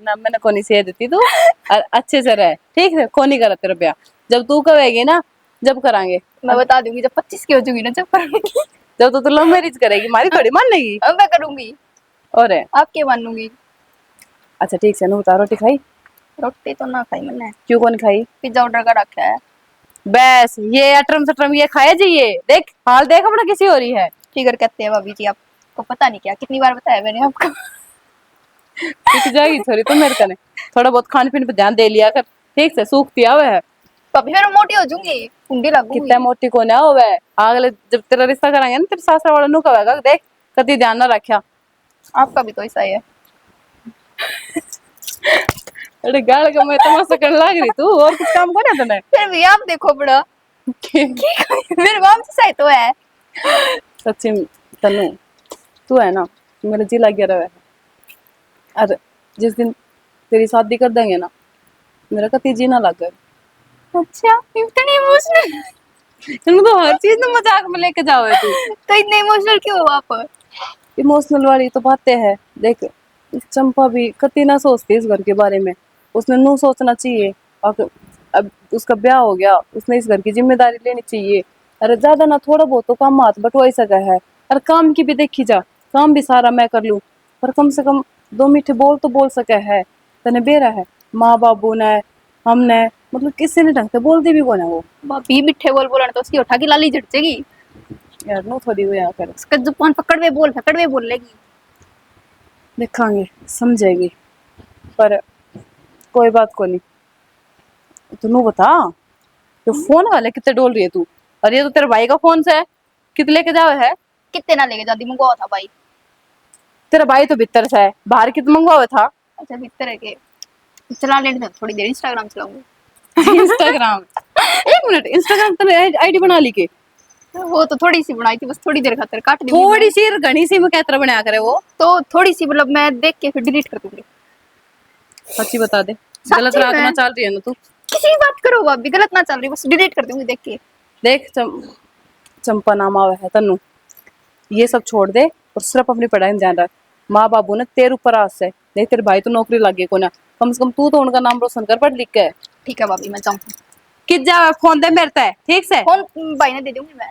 ना मैंने कोनी से देती तू, और अच्छे से रहे ठीक है, कोनी करा तेरा ब्याह। जब तू कहेगी ना जब करांगे। मैं बता दूंगी जब 25 की हो जाऊंगी ना, जब करूंगी। जब तो तू लव मैरिज करेगी मारी थोड़ी मानेगी। अब मैं करूंगी, और आपके मानूंगी। अच्छा ठीक से, नु बता रोटी खाई? रोटी तो ना खाई मैंने, क्यों कौन खाई? पिज्जा ऑर्डर कर रखा है। बस ये अटरम सटरम ये खाया जाइए, देख हाल देख अपना किसी हो रही है। फिगर कहते हैं भाभी जी, आपको पता नहीं क्या कितनी बार बताया मैंने आपको। दिख जाएगी थोड़ी तो मेरे कने, थोड़ा बहुत खाने पीने पे ध्यान दे लिया कर ठीक से, सूखती आवे है। भाभी मैं मोटी हो जाऊंगी, कुंडी लगूंगी। कितना मोटी को ना होवे, अगले जब तेरा रिश्ता कराएंगे ना तेरे सासरा वाला नु कहेगा देख कति ध्यान ना रखा। आपका भी तो ऐसा ही है। अरे गाल का मैं तमाशा करने लग रही तू, और कुछ काम करे तने? फिर भी आप देखो बड़ा मेरे माम से सही तो है। सच्ची तनु तू है ना मेरा जी लग गया रहे। अरे जिस दिन तेरी शादी कर देंगे ना, मेरा कति जी ना लग गया। अच्छा इतनी इमोशनल, तुम तो हर चीज में मजाक में लेके जाओ है तू। तो इतने इमोशनल क्यों हो आप? इमोशनल वाली तो बातें है, देख चंपा भी कति ना सोचती इस घर के बारे में, उसने नू सोचना चाहिए। और अब उसका ब्याह हो गया, उसने इस घर की जिम्मेदारी लेनी चाहिए। अरे ज्यादा ना थोड़ा बहुत तो काम हाथ बटवा ही सका है। अरे काम की भी देखी जा, काम भी सारा मैं कर लूं, पर कम से कम दो मीठे बोल तो बोल सके है। तने बेरा है माँ बाबू ने हमने, मतलब किसी ने ढंग से बोलती भी कौन है वो। भाभी मिठे बोल बोलना तो उसकी उठा की लाली झड़ जाएगी। यार नो थोड़ी वो यहाँ कर, उसका जुबान पकड़ में बोल लेगी। देखांगे समझेगी, पर कोई बात को नहीं। तू बता जो फोन वाले कितने डोल रही है तू? और ये तो तेरे भाई का फोन से है, कितने लेके जाओ है? कितने ना लेके जाती मंगवा था भाई। तेरा भाई तो भीतर से है, बाहर कितना मंगवा हुआ था? अच्छा भीतर है के, चला लेने दो थोड़ी देर, इंस्टाग्राम चलाऊंगी। इंस्टाग्राम एक मिनट, इंस्टाग्राम तूने आईडी बना ली के? वो तो थोड़ी सी बनाई थी बस, थोड़ी देर खातर काट दी। थोड़ी सी घनी सी में कैतरा बनाया करे वो? तो थोड़ी सी मतलब मैं देख के फिर डिलीट कर दूंगी। सच्ची बता दे, सच्ची गलत रात में। में चल रही है ना तू? किसी की बात करो भाभी, गलत ना चल रही, बस डिलीट कर दूंगी देख के। देख चंपा नाम आवे है तन्नू, ये सब छोड़ दे और सिर्फ अपनी पढ़ाई में ध्यान रख। माँ बाबू ने तेरे ऊपर आस है, देख तेरे भाई तो नौकरी लग गई को ना, कम से कम तू तो उनका नाम रोशन कर पढ़ लिख के। ठीक है भाभी मैं जाऊँ। किस जा फोन दे मेरे ते ठीक से, फोन भाई ने दे दूंगी मैं।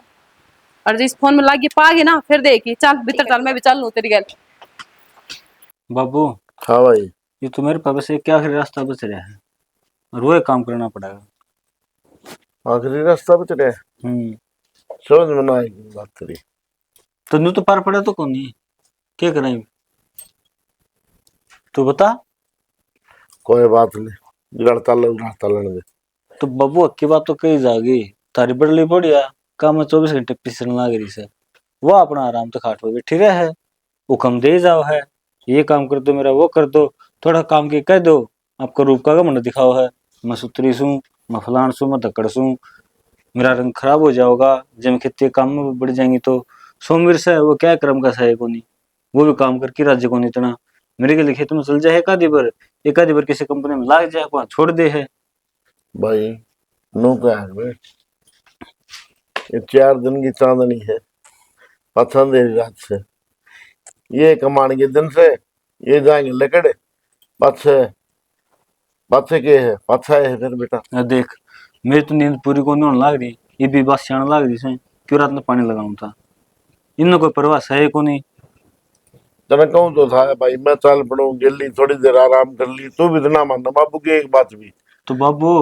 और जिस फोन में लागी पागे ना फिर देखी। चल भीतर चल, मैं भी चल लूं तेरी गल। बाबू हाँ भाई, ये तो मेरे पास एक क्या आखिरी रास्ता बच रहा है, रोए काम करना पड़ेगा। आखिरी रास्ता बच रहा है, समझ में ना आएगी बात तेरी। तन्नू तो पार पड़ा तो कौन नहीं, क्या कराएंगे तू बता। कोई बात नहीं, लड़ता लड़ने दे। तो बाबू अक्की बात तो कही जागी, तारी बड़ली बढ़िया काम में 24 घंटे पिसने लग रही से, वो अपना आराम तो खाट पे बैठी रहे है, हुक्म दे जाओ है ये काम कर दो मेरा वो कर दो, थोड़ा काम के कह दो आपका रूप का घमंड दिखाओ है, मैं सुतरी सू मैं फलान सू मैं धक्कड़ सू, मेरा रंग खराब हो जाओगा जब खेती काम में बढ़ जाएंगी तो। सोमवीर से वो क्या क्रम का सहाय को नहीं, वो भी काम करके राज्य को नहीं इतना, मेरे के लिए खेत में चल जाए एक आधी बार किसी कंपनी में लाग जाए वहां छोड़ दे है। भाई नो क्या है भाई, ये 4 दिन की चांदनी है, अंधेरी रात से, ये कमाने के दिन से ये जाएंगे लकड़े पाछे पाछे के है पाछा है फिर बेटा। देख मेरी तो नींद पूरी को नहीं होने लग रही, ये भी बस आने लग रही से क्यों रात में पानी लगाऊं था, इनमें कोई परवाह है को नहीं। तो मैं कहूँ तो था भाई मैं चल पड़ू जल्दी थोड़ी देर आराम कर ली, तू भी तो ना मानना बाबू की एक बात भी। तो बाबू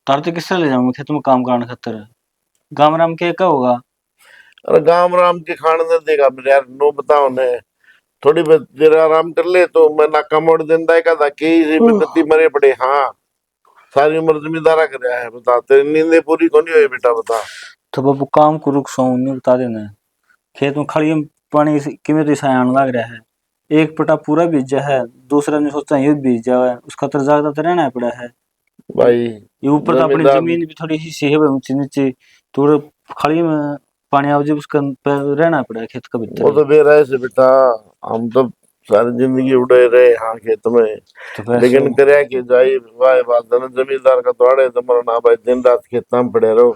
तार तो किससे ले जाऊंगा खेत में काम कराने खातर, गाँव राम के क्या होगा। अरे गाम राम के खाने दे देगा मेरे यार, नो बताओ ने थोड़ी बहुत देर आराम कर ले तो मैं नाका मोड़ देता है का कि बेटी मरे पड़े। हाँ सारी उम्र जिम्मेदारा कर रहा है, बता तेरी नींदे पूरी को नहीं हुई बेटा बता। तो बाबू काम को रुक सो नहीं बता देना, खेत में खड़ी पानी किमें तो आने लग रहा है, एक पटा पूरा बीजा है, दूसरा ने सोचा ये बीज जाए उसका तो ज्यादा तो रहना पड़ा है। भाई ये ऊपर तो अपनी जमींदार जमीन भी थोड़ी सी है ऊंची नीचे, थोड़ा खड़ी में पानी आओ जब उसका रहना पड़ा है खेत का वो भीतर। तो बेरा से बेटा, हम तो सारी जिंदगी उड़े रहे हाँ खेत में, तो फिर लेकिन करे के जाई वाह बात है ना, जमींदार का तोड़े तो मरना भाई, दिन रात खेत में पड़े रहो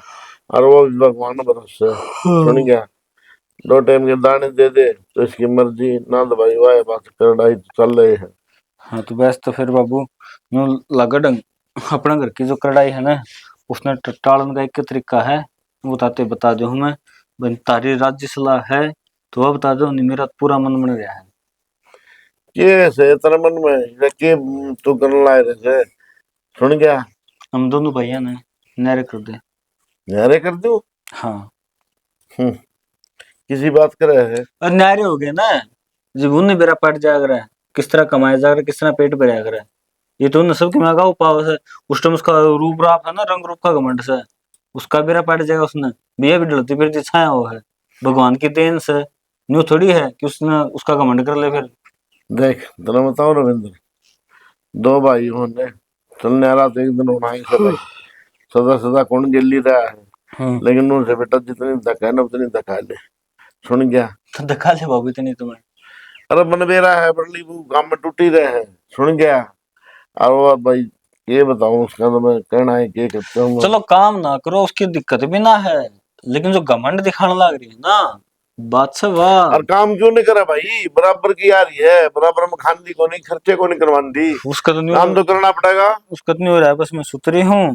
और वो भी भगवान भरोसे। सुन गया, 2 टाइम के दाने दे दे तो इसकी मर्जी ना, तो भाई वाह बात करड़ाई तो चल रही है। हाँ तो बस तो फिर बाबू यूं लगा ढंग अपना घर की जो कढ़ाई है ना, उसने टालन का एक तरीका है, वो बता दो हमें बन तारी राज्य सलाह है तो वह बता दो, नहीं मेरा पूरा मन बन रहा है। के से तेरे मन में ये के तू करने लाए रहे से? सुन गया, हम दोनों भैया ने नहरे कर दे। न्यारे कर दूं? हाँ किसी बात करे है? और नहरे हो गए ना, जब उन्हें बेरा पट जाया करे, किस तरह कमाया जा रहा है, किस तरह पेट भराया करे, ये तो उन सब की मांगा पाव है। उस टाइम उसका रूप राप है ना, रंग रूप का घमंड से उसका बेरा पट जाएगा, उसने बिया भी डलती फिरती छाया हुआ है, भगवान की देन से न्यू थोड़ी है कि उसने उसका घमंड कर ले फिर। देख तेरा बताओ रविंद्र, 2 भाई होने चल न्यारा तो एक दिन होना ही से भाई, सदा सदा कौन गिल्ली रहा है, लेकिन उनसे बेटा जितनी धक्का है ना उतनी धक्का ले। सुन गया, तो दिखा ले बाबू इतनी तुम्हें। अरे मन बेरा है बरली वो गांव में टूटी रहे हैं। सुन गया, और वो भाई ये बताऊं उसका तो मैं कहना है कि करता हूँ। चलो काम ना करो उसकी दिक्कत भी ना है, लेकिन जो घमंड दिखाने लग रही है ना, बात से वाह। और काम क्यों नहीं करा भाई, बराबर की आ रही है, बराबर में खान दी को नहीं, खर्चे को नहीं करवान दी, उसका तो नहीं काम तो करना पड़ेगा। उसका तो नहीं हो रहा है, बस मैं सुतरी हूँ,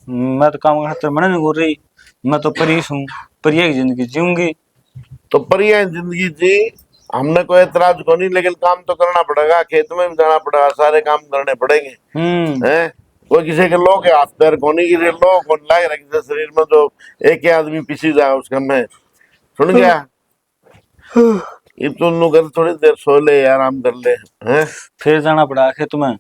मैं तो काम खातर मना नहीं हो रही, मैं तो परीश हूँ, परिया की जिंदगी जीऊंगी। तो परिया जिंदगी जी, हमने कोई एतराज को नहीं, लेकिन काम तो करना पड़ेगा, खेत में भी जाना पड़ेगा, सारे काम करने पड़ेंगे हैं। कोई किसी के लोग हाथ पैर को नहीं गिरे, लोग को लाए रखे शरीर में जो एक ही आदमी पिसी जाए उसका में। सुन गया, ये तो कर थोड़ी देर सो ले आराम कर ले हैं, फिर जाना पड़ा खेत में।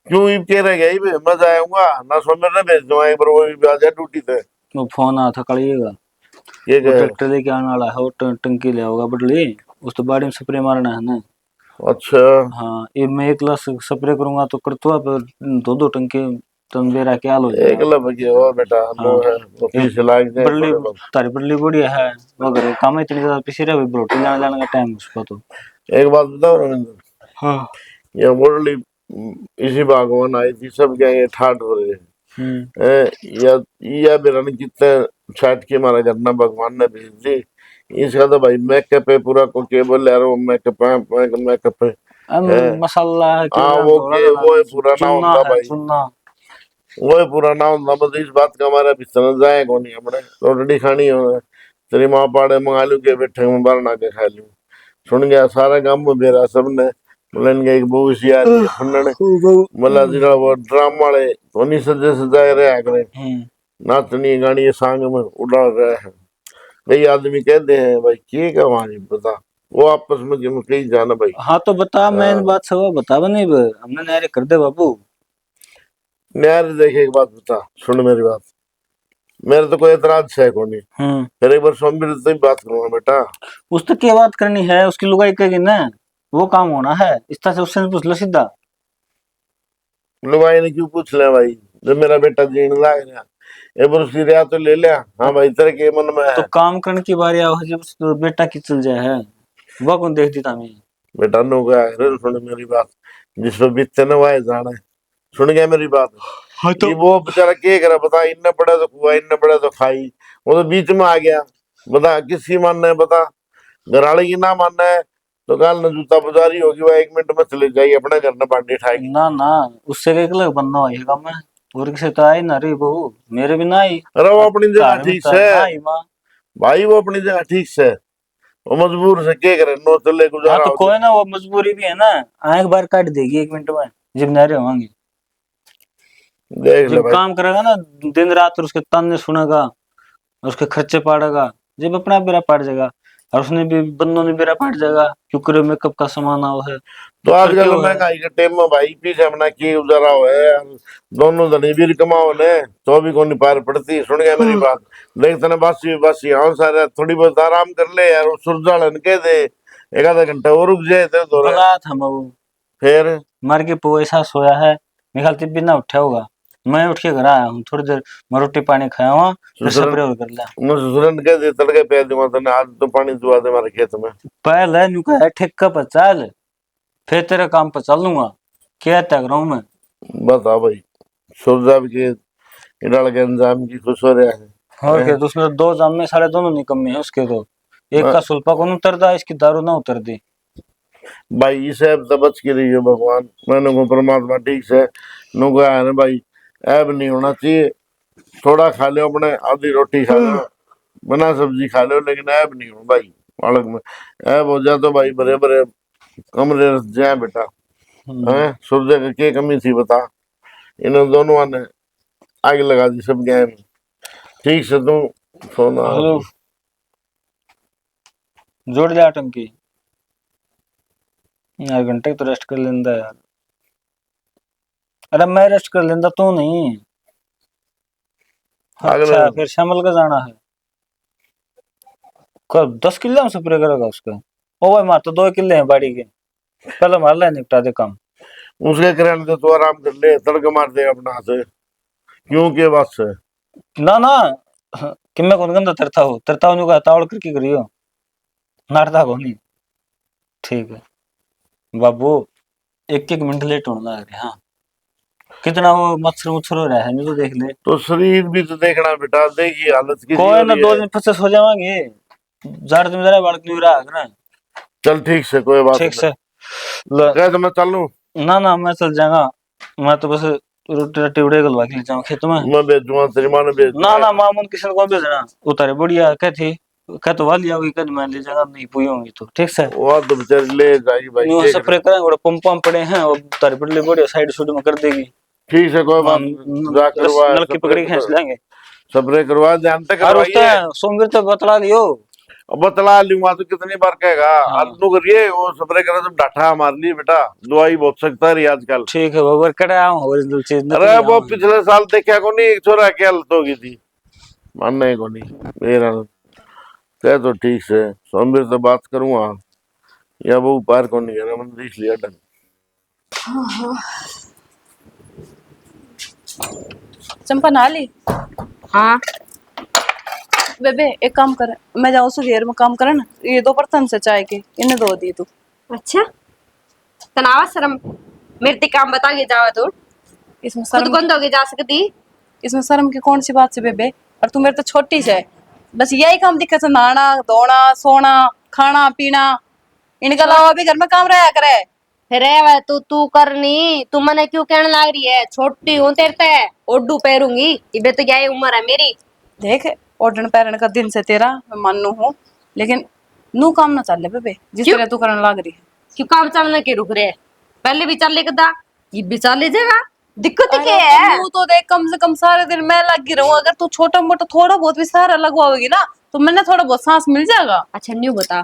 क्यों ये कह रहे गई मैं जाऊंगा ना, सो मेरे भेज दो एक बार, वो भी आ जाए ड्यूटी पे। वो फोन आया था कड़िएगा, ये वो कहे ट्रैक्टर लेके आने वाला है, वो टंकी ले आओगा बदली, उस तो बाड़ी में स्प्रे मारना है ना। अच्छा हाँ ये मैं 1 गिलास स्प्रे करूंगा तो करतुआ पर 2-2 टंकी तुम बेरा क्या हो एक जाएगा। लब के और बेटा नो हाँ है वो पीछे लाग जाए बरली थोड़े बहुत। तारी बरली बढ़िया है, मगर काम इतनी ज्यादा पिसी रहे रोटी लाने जाने का टाइम उसका तो। एक बात बताओ रविंद्र, हाँ ये मुरली इसी बागवान आई थी, सब क्या ये ठाट हो रहे हैं या बिरन कितने छाट के मारा करना भगवान ने भेज दी। इसका तो भाई मेकअप है पूरा, को केबल यार वो मेकअप है, मेकअप है मसाला है हाँ वो के वो पुराना चुनना होता है भाई, चुनना। वो पुराना होता, बस इस बात का हमारा भी समझ जाए को नहीं, हमने रोटी खानी हो तेरी माँ पाड़े मंगा लू के बैठे मैं बाहर ना के खा लूं। सुन गया, सारा काम में बेरा सबने बोलन के एक बहु सी आ रही है फन्नने, मतलब जिरा वो ड्राम वाले कोनी सजे सजाए रहे करे, नाचनी गानी सांग में उड़ा रहे हैं। कई आदमी कहते हैं भाई के का हमारी बता, वो आपस में क्यों कहीं जाना भाई। हाँ तो बता मैं बात सब बता नहीं हमने नारे कर दे बाबू। यार देखे एक बात बता, सुन मेरी बात, मेरे तो कोई एतराज है को नहीं, फिर एक बार सोमवीर से ही बात करूंगा बेटा। उस तक क्या बात करनी है, उसकी लुगाई कहेगी ना, वो काम होना है, इस तरह से उससे पूछ लो सीधा। लुगाई ने क्यों पूछ लिया भाई, जब मेरा बेटा जीण लाग रहा एक बार उसकी रिया तो ले लिया। हाँ भाई तेरे के मन में है तो काम करने की बारी आओ जब तो बेटा की चल जाए है, वो कौन देखती था मैं। बेटा नो का है, सुन मेरी बात, जिस पर बीतते ना वाए जाना है। सुन गया मेरी बात। हाँ तो वो बेचारा क्या करा बता, इतना बड़ा तो कुआ इतना बड़ा तो खाई, वो तो बीच में आ गया, बता किसकी मानना है बता, घराड़ी की ना मानना है तो काल न जूता बाजारी होगी, वह 1 मिनट में चले जाएगी अपने घर में बांडी ठाएगी। ना ना उससे एक अलग बनना होगा मैं। और किसे तो आई ना रही बहू, मेरे भी ना आई। अरे वो अपनी जगह घर में ठीक तो से आई माँ। भाई, वो अपनी जगह ठीक से, वो मजबूर से क्या करे, नो चले हाँ गुजारा तो हो कोई ना, वो मजबूरी भी है ना, आंख बाहर काट देगी 1 मिनट में जब नहरे होंगी। देख ले जब भाई। काम करेगा ना दिन रात, और उसके ताने सुनेगा, और उसके खर्चे पाड़ेगा, जब अपना बेरा पाट जाएगा, और उसने भी बंदों ने बेरा पाट जाएगा, क्योंकि मेकअप का सामान आओ है तो तो आजकल क्यों है। महंगाई के टाइम में भाई पीछे अपना की गुजारा हो है, दोनों जने भी कमाओ ने तो भी कोई पार पड़ती। सुन गया मेरी बात, देख तने बस यहाँ सारे थोड़ी बहुत आराम कर ले यार, वो सुरजालन कह दे एक आधा घंटा और रुक जाए तेरे दौरे। बुलाया था मैं वो, फिर मार के पो ऐसा सोया है, मेरे ख्याल तिब्बी ना उठा होगा। मैं उठ के घर आया हूँ, थोड़ी देर मैं रोटी पानी खाया हुआ, फिर ससुरन स्प्रे और कर लिया। ससुरन कह दे तड़के पे दूंगा तने, आज तो पानी दुआ दे हमारे खेत में। पहले न्यू का है ठेका पर चल, फिर तेरे काम पर चल लूंगा, क्या तक रहा हूँ मैं। बता भाई, सुरजाब के इडाल के अंजाम की खुश हो रहा है। और क्या, तो उसमें तो 2 जाम में साढ़े दोनों निकम्मे हैं उसके तो, एक का सुल्पा को नहीं उतरदा, इसकी दारू ना उतर दी। भाई इसे अब तो बच के रही है भगवान, मैंने को परमात्मा ठीक से नु को है ना भाई, ऐब नहीं होना चाहिए। थोड़ा खा लो अपने, आधी रोटी खा लो, बिना सब्जी खा लो, लेकिन ऐब नहीं हो भाई। अलग में ऐब हो जाए तो भाई बड़े बड़े कमरे रस जाए बेटा। है सूर्य की क्या कमी थी बता, इन दोनों ने आग लगा दी सब गैम। ठीक से तू सोना। हेलो, जोड़ जा टंकी यार, घंटे तो रेस्ट कर लेंदा यार। अरे मैं रेस्ट कर लेंदा, तू नहीं। अगले अच्छा फिर श्यामल का जाना है, कब 10 किले में स्प्रे करेगा उसका। ओ भाई मार तो 2 किले हैं बाड़ी के, पहले मार ले निपटा दे काम। उसके करने तो तू आराम कर ले, तड़का मार दे अपना हाथ, क्यों के बात से। ना ना, कि मैं कौन गंदा तरता हूँ, तरता हूँ का तावड़ करके करियो, नारदा को नहीं। ठीक है बाबू, 1 मिनट लेट होने लग रहे। हाँ कितना वो मच्छर मुच्छर हो रहा है, नहीं तो देख ले। तो शरीर भी तो देखना बेटा, देखिए हालत किसी कोई हो ना, रही 2 है। दिन पच्चीस हो जाएंगे, जार तुम जरा बालक नहीं रहा ना। चल ठीक से, कोई बात ठीक नहीं। से कह तो मैं चल लूं, ना ना मैं चल जाऊंगा, मैं तो बस रोटी रोटी उड़े गलवा के ले जाऊँ खेत में। मैं भेज दूंगा, तेरी माँ ने भेज ना दूंगा। ना मामून किसी को भेजना, उतारे बढ़िया कह थी, कह तो वाली आओगी, कद मैं ले जाऊंगा, नहीं पुई होंगी तो ठीक से। वो तो बेचारी ले जाएगी भाई, न्यू क्या करे। स्प्रे करेंगे, और पंप पंप पड़े हैं, और तारी बड़ली बढ़िया साइड शूट में कर देगी। ठीक से कोई बात नहीं, जा करवा नल की पकड़ी खींच लेंगे। स्प्रे करवा, ध्यान तक और उसका करवाइए। सोमवीर तो बतला लियो। अब बतला लूंगा तो कितनी बार कहेगा, हाँ अनु करिए वो स्प्रे करे तो डाठा मार ली बेटा, दवाई बहुत सकता है आजकल। ठीक है बाबा, कड़ा ओरिजिनल चीज अरे वो पिछले साल देखा को नहीं, एक छोरा क्या हालत होगी थी, मानने को नहीं मेरा। कह तो ठीक से सोमवीर से बात करूंगा, या वो पार को नहीं है, मैंने देख लिया डन। चंपा नहा ली? हाँ बेबे एक काम कर, मैं जाऊँ सुबह में काम करे ना, ये 2 बर्तन से चाय के इन्हें धो दी तू। अच्छा, तनावा शर्म मेरे ते काम बता के जावा तो इसमें खुद शर्म कौन दोगे जा सकती। इसमें शर्म की कौन सी बात से बेबे, और तू मेरे तो छोटी से, बस यही काम दिक्कत है, नहाना धोना सोना खाना पीना, इनके अलावा भी घर में काम रहा करे। फिर वह तू करनी, तू मने क्यों कहने लग रही है, छोटी हूँ तेरे ते ओडू पैरूंगी, इबे तो यही उम्र है मेरी। देख ओढ़न पैरन का दिन से तेरा मैं मानू हूँ, लेकिन नू काम ना चल बेबे जिस क्यों? तरह तू करने लग रही है। क्यों काम चलने के रुक रहे, पहले भी चल कदा, ये भी चल जाएगा, दिक्कत अरे क्या है। तू तो देख कम से कम सारे दिन मैं लगी रहूं, अगर तू छोटा मोटा थोड़ा बहुत भी सहारा लगवाओगी ना तो मैंने थोड़ा बहुत सांस मिल जाएगा। अच्छा न्यू बता,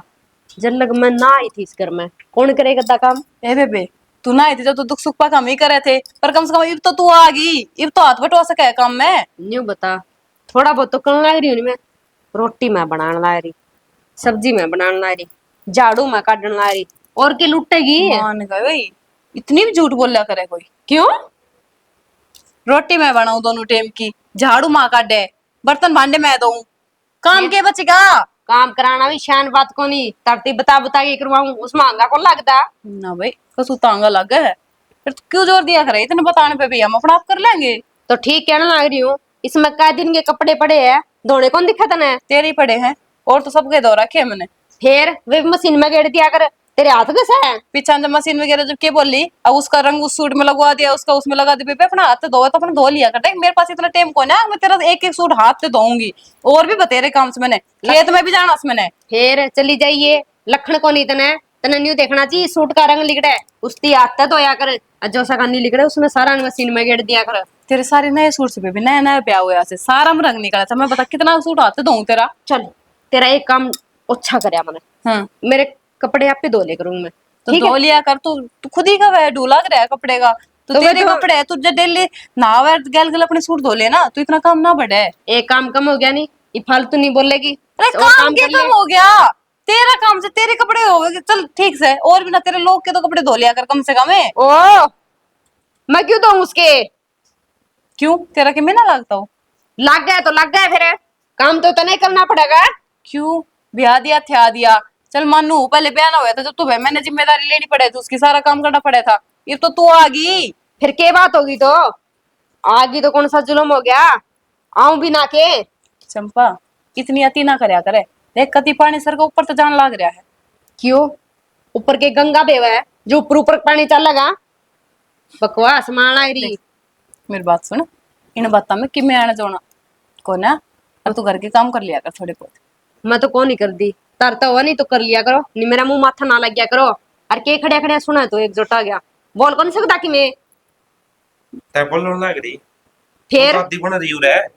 जब लग मैं ना आई थी इस घर में, कौन करेगा दा काम। ए बेबे तू ना आई थी जब तो दुख सुख पा काम ही करे थे, पर कम से कम इब तो तू आ गई, इब तो हाथ बटवा सके है काम में। न्यू बता, थोड़ा बहुत तो करने लग रही हूँ मैं, रोटी मैं बनाने लग रही, सब्जी मैं बनाने लग रही, झाड़ू मैं काटने लग रही, और की लुटेगी। मान गए भाई, इतनी भी झूठ बोलिया करे कोई। क्यों? रोटी मैं बनाऊं दोनों टाइम की, झाड़ू माँ काटे, बर्तन भांडे मैं दूं, काम के बचेगा। काम कराना भी शान बात को नहीं, तरतीब बता बता के करवाऊं, उसमें आंगा को लगता। ना भाई कसू तांगा लग है, फिर तू क्यों जोर दिया करे इतने बताने पे, भी हम अपना आप कर लेंगे। तो ठीक कहने लग रही हूँ, इसमें कई दिन के कपड़े पड़े हैं, धोने कौन दिखा तने। तेरे ही पड़े हैं, और तो सबके दो रखे हैं मैंने। फिर वे मशीन में गेड़ दिया कर, तेरे हाथ कैसा है? पीछे अंदर मशीन वगैरह जब के बोली, अब उसका रंग उस सूट में लगवा दिया, उसका उसमें लगा दिया। बेबे अपना हाथ धो तो अपना धो लिया करते, मेरे पास इतना टाइम कौन है, मैं तेरा एक एक सूट हाथ से धोऊंगी। और भी बतेरे काम से मैंने, खेत में भी जाना मैंने। फिर चली जाइए, लखन को नहीं तने तने न्यू देखना चाहिए सूट का रंग लिखड़ा है उसकी हाथ धोया कर, और जो सा नहीं लिखड़ा उसमें सारा मशीन में गेड़ दिया कर। तेरे सारे नए सूट से बेबी, नया नया प्या हुआ से सारा में रंग निकला था। मैं बता कितना सूट हाथ धोऊं तेरा। चल तेरा एक काम अच्छा करया मैंने, हाँ मेरे कपड़े आप पे धो ले करूँ मैं, तो ठीक धो है? लिया कर, तू खुद ही का वह ढूला लग रहा है कपड़े का। तो तो तेरे वो तो- कपड़े है, तुझे डेली नहावे गल गल अपने सूट धो ले ना, तो इतना काम ना बढ़े। एक काम कम हो गया नहीं, ये फालतू नहीं बोलेगी। अरे और काम के कर ले। कम हो गया, तेरा काम से तेरे कपड़े हो गए, चल ठीक से। और भी ना तेरे लोग के तो कपड़े धो लिया कर कम से कम है। ओ मैं क्यों दूं उसके? क्यों तेरा के मैं ना लगता हूँ? लग गया तो लग गया, फिर काम तो तने करना पड़ेगा। क्यों ब्याह दिया थ्या दिया, चल मानू पहले ब्याह ना हुआ था जब तुम्हें मैंने जिम्मेदारी लेनी पड़े तो उसकी सारा काम करना पड़ा था। ये तो तू आ गई। फिर के बात होगी तो आगे तो कौन सा जुल्म हो गया, आऊं भी ना के। चंपा इतनी अति ना करया करे, देख कति पानी सर के ऊपर तो जान लाग रहा है। क्यों? ऊपर के गंगा बेवा है जो ऊपर ऊपर पानी चल लगा, बकवास मारना रही। मेरी बात सुन, इन बातों में कि मैं आना जोना को ना, अब तू घर के काम कर लिया कर थोड़े बहुत। मैं तो कौन नहीं कर दी, तरता हुआ नहीं तो कर लिया करो, नहीं मेरा मुंह माथा ना लग गया करो। और के खड़े खड़े सुना तो एकजुट आ गया, बोल कौन सकता कि मैं तै बोलने लग रही फिर दादी बन रही रे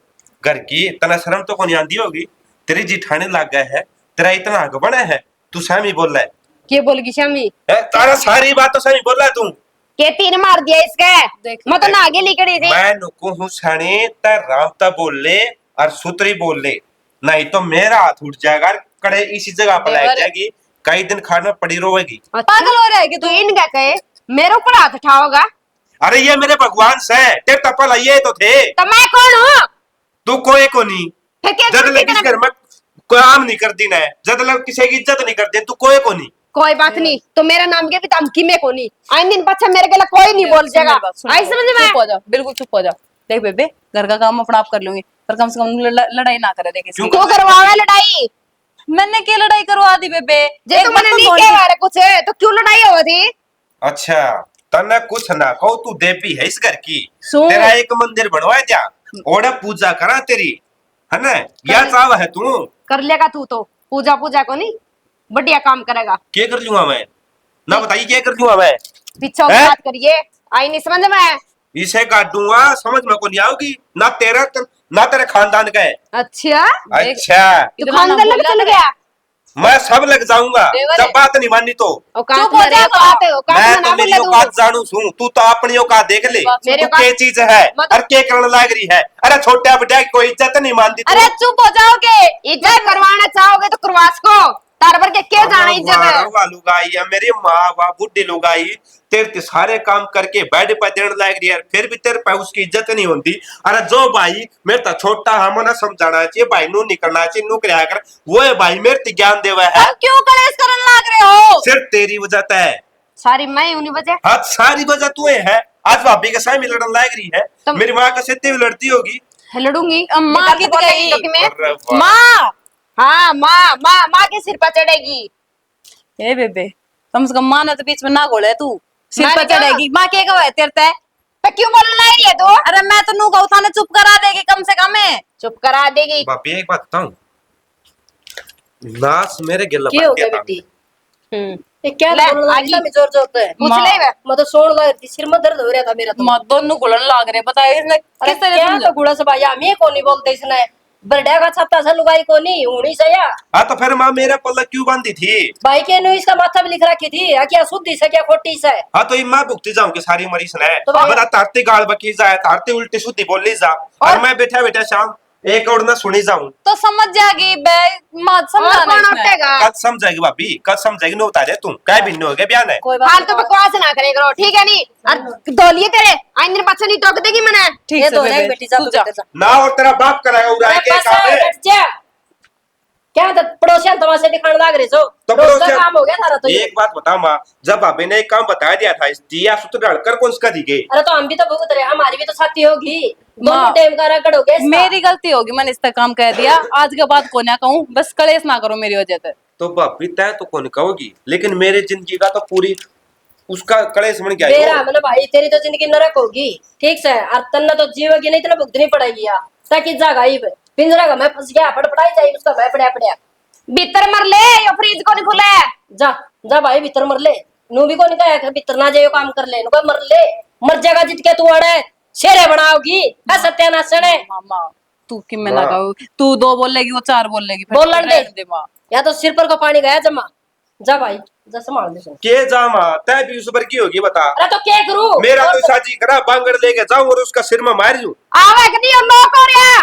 घर की, तना शर्म तो कोनी आंदी होगी। तेरी जिठाने लग गए है, तेरा इतना हक बना है, तू सामी बोल रहा है। के बोलगी शामी? तारा सारी बात तो सामी बोल रहा है तू। के तीर मार दिया इसका? देख, मैं तो ना आगे लिखड़ी थी। मैं नुकू हूँ सने ते रामता बोल ले और सूत्री बोल ले, नहीं तो मेरा हाथ उठ जाएगा, कड़े इसी जगह पर लग जाएगी, कई दिन खाना पड़ी रोएगी। पागल हो रहा है कि तू इनका कहे मेरे ऊपर हाथ उठाओगा? अरे ये मेरे भगवान से तेरे तपल ये तो थे, तो मैं कौन हूँ? तू कोई को नहीं। फिर क्या जद करती लग इस तेरा- घर में काम नहीं करती ना, जद लग किसी की इज्जत नहीं करती, तू कोई को नहीं। कोई बात नहीं, तो मेरा नाम के भी धमकी में को नहीं, आइन दिन पच्छा मेरे के लिए कोई नहीं बोल जाएगा। आई समझ में? चुप हो जाओ, बिल्कुल चुप हो जाओ। देख बेबे घर का काम अपना आप कर लूंगी, पर कम से कम लड़ाई ना करे। देख इसकी। क्यों करवावे लड़ाई? मैंने क्या लड़ाई करवा दी बेबे? जे एक तो बार मैंने तो नहीं बोल के दी। बारे कुछ तो क्यों लड़ाई हो थी? अच्छा तने कुछ ना कहो, तू देवी है इस घर की। सुन। तेरा एक मंदिर बनवाया जा, ओड़ा पूजा करा तेरी, है ना? या चाव है तू कर लेगा तू तो पूजा पूजा को नहीं, बढ़िया काम करेगा। क्या कर लूंगा मैं? ना बताइए क्या कर लूंगा मैं? पीछे हैं? बात करिए, आई नहीं समझ में? इसे काट दूंगा, समझ में को नहीं आओगी ना तेरा ना तेरे खानदान का है। अच्छा अच्छा तू खानदान लग चल गया? मैं सब लग जाऊंगा देवर जब है। बात नहीं मानी तो। औकात चुप में हो रहे, जा, औकात है, औकात मैं में तो ना मेरी बोले औकात तू। जानू छू, तू तो अपनी औकात देख ले, मेरी तू औकात- क्या चीज है मैं तो- और क्या करने लग रही है। अरे छोटे बड़ा की कोई इज्जत नहीं मानती तू। अरे चुप हो जाओगे। इज्जत करवाना चाहोगे तो करवास को, तार भर के क्या जाना इज्जत है? लुगाई है मेरी माँ बाप बुढ़ी लुगाई, तेरे सारे काम करके बेड पे देने लग रही है, फिर भी तेरे पे उसकी इज्जत नहीं होती। अरे जो भाई मेरे तो छोटा हमने समझाना चाहिए, भाई नू निकलना चाहिए, नू क्या कर वो है भाई मेरे ते ज्ञान देवा है। अब क्यों कलेश करने लग रहे हो? सिर्फ तेरी वजह से है, सारी मैं उन्हीं वजह। आज सारी वजह तू है। आज भाभी के साथ लड़न लग रही है, तुम- मेरी माँ के साथ भी लड़ती होगी। लड़ूंगी माँ निकल की तो बोलेगी गई। तो कि मैं अरे वाह। माँ हाँ माँ माँ माँ के सिर पर चढ़ेगी। ए बेबे कम से कम माँ ने तो बीच में ना घोले, तू सिर मैं पर क्या? चढ़ेगी। माँ के गवा तेरे ते? तो क्यों बोलना है ये तो? अरे मैं तो नू कहूँ थाने चुप करा देगी कम से कम है। चुप करा देगी। भाभी एक बात बताऊं, नास मेरे गिल्ला क्या हो पड़ गया गया था। बेटी? हम्म ये क्या ले, बोलने लगी आगी। था? मैं जोर जोर पे पूछ माँ। ले वे। मैं तो सोन लग रही, सिर में दर्द हो रहा था मेरा तो। माँ दोनों घुलन लाग रहे, बताइए इसने अरे किस तरह क्या समझा? तो गुड़ा से भाई हम ये कोनी बोलते इसने, बरडा का छत्ता से लुगाई कोनी हुनी से या हाँ तो फिर माँ मेरा पल्ला क्यों बांधी थी? भाई के नु इसका माथा भी लिख रखी थी, या क्या शुद्धि से क्या खोटी से? हाँ तो ये माँ भुगती जाऊं कि सारी मरीज ने तो भाई- बता तारती गाल बकी जाए, तारती उल्टी सुधी बोली जा, और मैं बैठा बैठा शाम एक और ना सुनी जाऊं। तो समझ जाएगी बे, माँ और समझाना कौन इसने। उठेगा? कद समझाएगी भाभी, कद समझाएगी ना उतारे तुम क्या भिन्न हो गया बयान है। कोई बात फालतू बकवास ना करे करो, ठीक है नहीं? और दौलिए तेरे आइन दिन पच्छा नहीं टोक देगी मने। ठीक ये से तो बेबे, है बेटी, जा तू तू जा। जा। ना और तेरा बाप कराएगा उड़ाए अरे के बस काम है। बैठ जा। क्या तो पड़ोसियां तमाशे दिखाने लग रहे सो? तो रोज का पड़ोसियां- काम हो गया सारा तो ये। एक बात बता माँ, जब भाभी ने एक काम बता दिया था, दिया सूत्र डालकर कौन सा दी गई? अरे तो हम भी तो भुगत रहे, हमारी भी तो साथी होगी, दोनों माँ, टाइम का रकड़ हो गया इसका। मेरी गलती होगी, मैंने इस तक काम कह दिया। आज के बाद को ना कहूँ, बस कलेश ना करो मेरी वजह से। तो भाभी तय तो कौन कहोगी, लेकिन मेरी जिंदगी का तो पूरी उसका कलेश बन गया बेरा यो। मैंने भाई तेरी तो जिंदगी नरक होगी ठीक से, और तन्ने तो जीवोगी नहीं, तेने भुगतनी पड़ेगी यार। ताकि जागा ही पिंजरा का मैं फंस गया, फड़फड़ाई जाए उसका मैं पड़या पड़या। भीतर मर ले, यो फ्रिज को नहीं खुले। जा जा भाई भीतर मर ले, नू भी को नहीं कहा भीतर ना जाइयो काम कर ले, नु मर ले, मर जाएगा जित के तू अड़े शेरे बनाओगी है सत्यानाशन है। मामा तू कि मैं माँ। लगाऊ, तू दो बोलेगी वो चार बोलेगी, फिर बोलन दे। रहने दे माँ। या तो सिर पर का पानी गया जमा, जा भाई जा संभाल दे सुन। के जामा तय भी उस पर की होगी बता। अरे तो क्या करूं, मेरा और तो साजी करा बांगड़ लेके जाऊं और उसका सिर में मार दूं। आवे कि नहीं यो लोक हो रहा,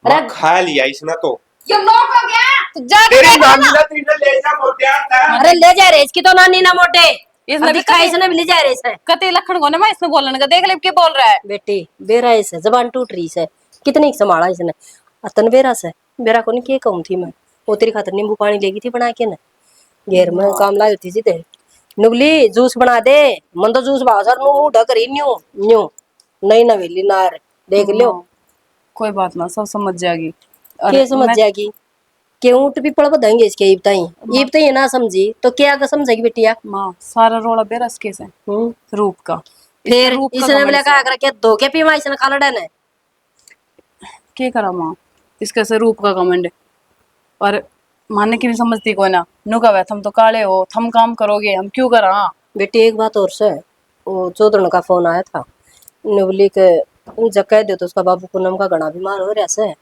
माँ खा लिया इसने तो। यो लोक हो गया। तू जा के तेरी देख नानी ना। ना तुझे ले जा मोटिया था। अरे ले जा रे इसकी तो नानी ना मोटे, इसने भी दिखा इसने भी ले जा रे इसे। कते लखन को ना मैं इसमें बोलने का, देख ले क्या बोल रहा है। बेटी बेरा इसे जबान टूट रही से, कितनी संभाला इसने अतन बेरा से। बेरा को नहीं के कहूं थी मैं, वो तेरी खातर नींबू पानी लेगी थी बना के ना, घेर में काम लाई थी सीधे। नुगली जूस बना दे, मन तो जूस बाजार नु ढक रही न्यू न्यू नहीं नवेली नार देख लियो। कोई बात ना, सब समझ जाएगी। और के समझ जाएगी के ऊंट भी पड़ बधाएंगे इसके ईब ताई ना समझी तो क्या का समझेगी बेटिया। माँ सारा रोड़ा बेरस के से रूप का, फिर रूप का इसने घमंड बोला से। का अगर के धोखे पीवा इसने खाला डने क्या करा माँ, इसके से रूप का घमंड। और माने की नहीं समझती कोई ना, नु कहे तुम तो काले हो, तुम काम करोगे हम क्यों करा। बेटी एक बात और से, वो चौधरी का फोन आया था, नुबली के जब कह दे तो उसका बाबू पूनम का घना बीमार हो रहा से,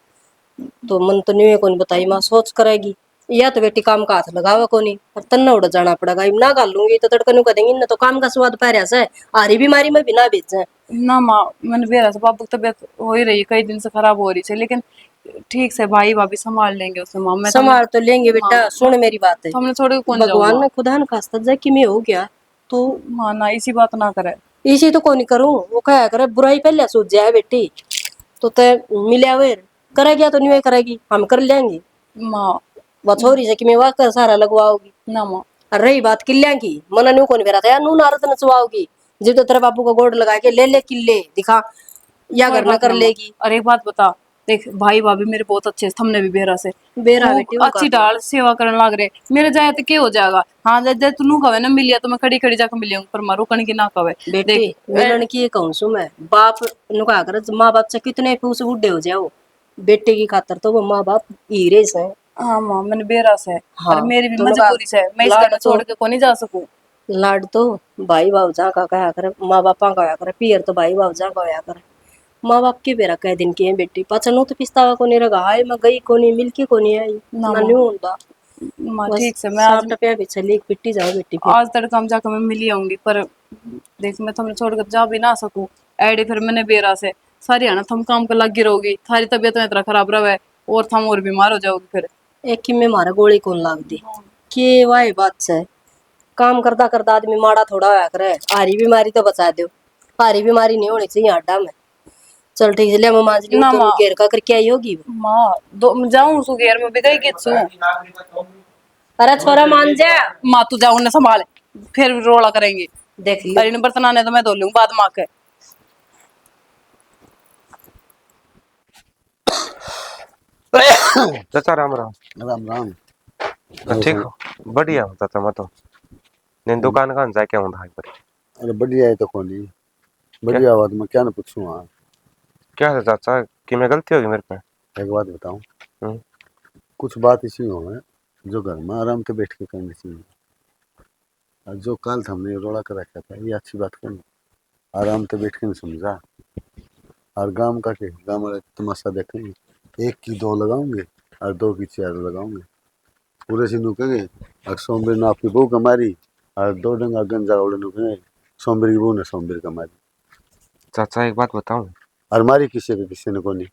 तो मन तो नहीं कौन बताई माँ सोच करेगी, या तो बेटी काम का हाथ लगावा को नहीं, और तन्ना उड़ जाना पड़ेगा, ना गाल लूंगी तो तड़कन कर देंगी ना, तो काम का स्वाद पा रहा से आरी बीमारी में भी ना बेच जाए। ना माँ मैंने बेरा से बाबू की तबीयत हो ही रही है, कई दिन से खराब हो रही है, लेकिन ठीक से भाई भाभी संभाल लेंगे उसे माँ। मैं संभाल तो लेंगे बेटा, हाँ। सुन मेरी बात है, हमने थोड़े कौन भगवान ने खुदा न खास्ता जाए कि मैं हो गया तो माँ ना इसी बात ना करे। इसी तो कौन करूं, वो क्या करे बुराई पहले सोच जाए बेटी, तो तय मिलिया वे करेगी तो नहीं करेगी हम कर लेंगे। माँ वो छोरी से कि मैं वाह कर सारा लगवाओगी ना माँ, और रही बात किल्ल्या की, मना न्यू कौन बेरा था नू नारद नचवाओगी, जब तो तेरे बापू को गोड़ लगा के ले ले किले दिखा या कोई घर न बात कर ना माँ। लेगी। और एक बात बता, देख भाई भाभी मेरे बहुत अच्छे, हमने भी बेरा से बेरा वो बेटी वो अच्छी काफी। डाल सेवा करने लग रहे, मेरे जाए तो क्या हो जाएगा। हाँ जब तू कहे ना मिलिया तो मैं खड़ी खड़ी जाकर मिलूंगी, पर मारू कण की ना कहे। बेटी देख मिलन की कहूँ सु मैं, बाप नु कहा कर माँ बाप से कितने फूस बुढ़े हो जाओ, बेटे की खातर तो वो माँ बाप हीरे से। हाँ माँ मैंने बेरा से, हाँ, और मेरी भी दोनों मजबूरी से मैं इस लाड घर में छोड़ के को नहीं जा सकूं। लाड तो भाई भावजा का कहा करे, माँ बापा का होया करे, पियर तो भाई भावजा का होया करे। माँ बाप के बेरा कह दिन की है बेटी, पचनो तो पिस्तावा को नहीं रगा, हाय मैं गई को नहीं मिलकी को नहीं आई ना ना माँ। न्यू होता। माँ बस ठीक से मैं आज साफ टपया भी चली पिट्टी जाओ बेटी फिर। आज तड़का हम जाकर मैं मिली आऊंगी, पर देख मैं तुम्हें छोड़कर जा भी ना सकूं। ऐडी फिर मैंने बेरा से सारी है ना, तुम काम कर लगी रहोगी, थारी तबीयत में इतना खराब रहे और तुम और बीमार हो जाओगी फिर। एक कि में मारा गोली कौन लाग दी के वाई बात से, काम करता करता आदमी माड़ा थोड़ा होया करे, हारी बीमारी तो बचा दो, हारी बीमारी नहीं होनी चाहिए आडा में। चल ठीक है ले मैं मांझ ली ना तो माँ। घेर का करके आई होगी। माँ दो जाऊं सु घेर में भी गई किचू। अरे छोरा मान जा, माँ तू जाऊं ना संभाल, फिर रोला करेंगे। देख लो अरे ने बर्तन आने तो मैं धो लूंगी बाद में आके। चाचा राम राम। राम राम। ठीक हो बढ़िया हो चाचा, मैं तो ने दुकान का जाके आऊं भाई पर। अरे बढ़िया है तो कोनी, बढ़िया बात मैं क्या ना पूछूं। हाँ क्या है चाचा कि मैं गलती होगी मेरे पे? एक बात बताऊं, हम्म। कुछ बात इसी हो है जो घर में आराम से बैठ के करनी चाहिए, और जो कल हमने रोड़ा कर रखा था ये अच्छी बात करनी, आराम से बैठ के नहीं समझा। और गांव का के गांव वाले तमाशा देखेंगे, एक की दो लगाऊंगे और दो की चार लगाऊंगे, पूरे से नुकेंगे और सोमवीर ने आपकी बहू कमारी और दो डंगा गंजा उड़े नुकेंगे सोमवीर की बहू ने सोमवीर कमारी। चाचा एक बात बताऊं, और मारी किसी ने को नहीं।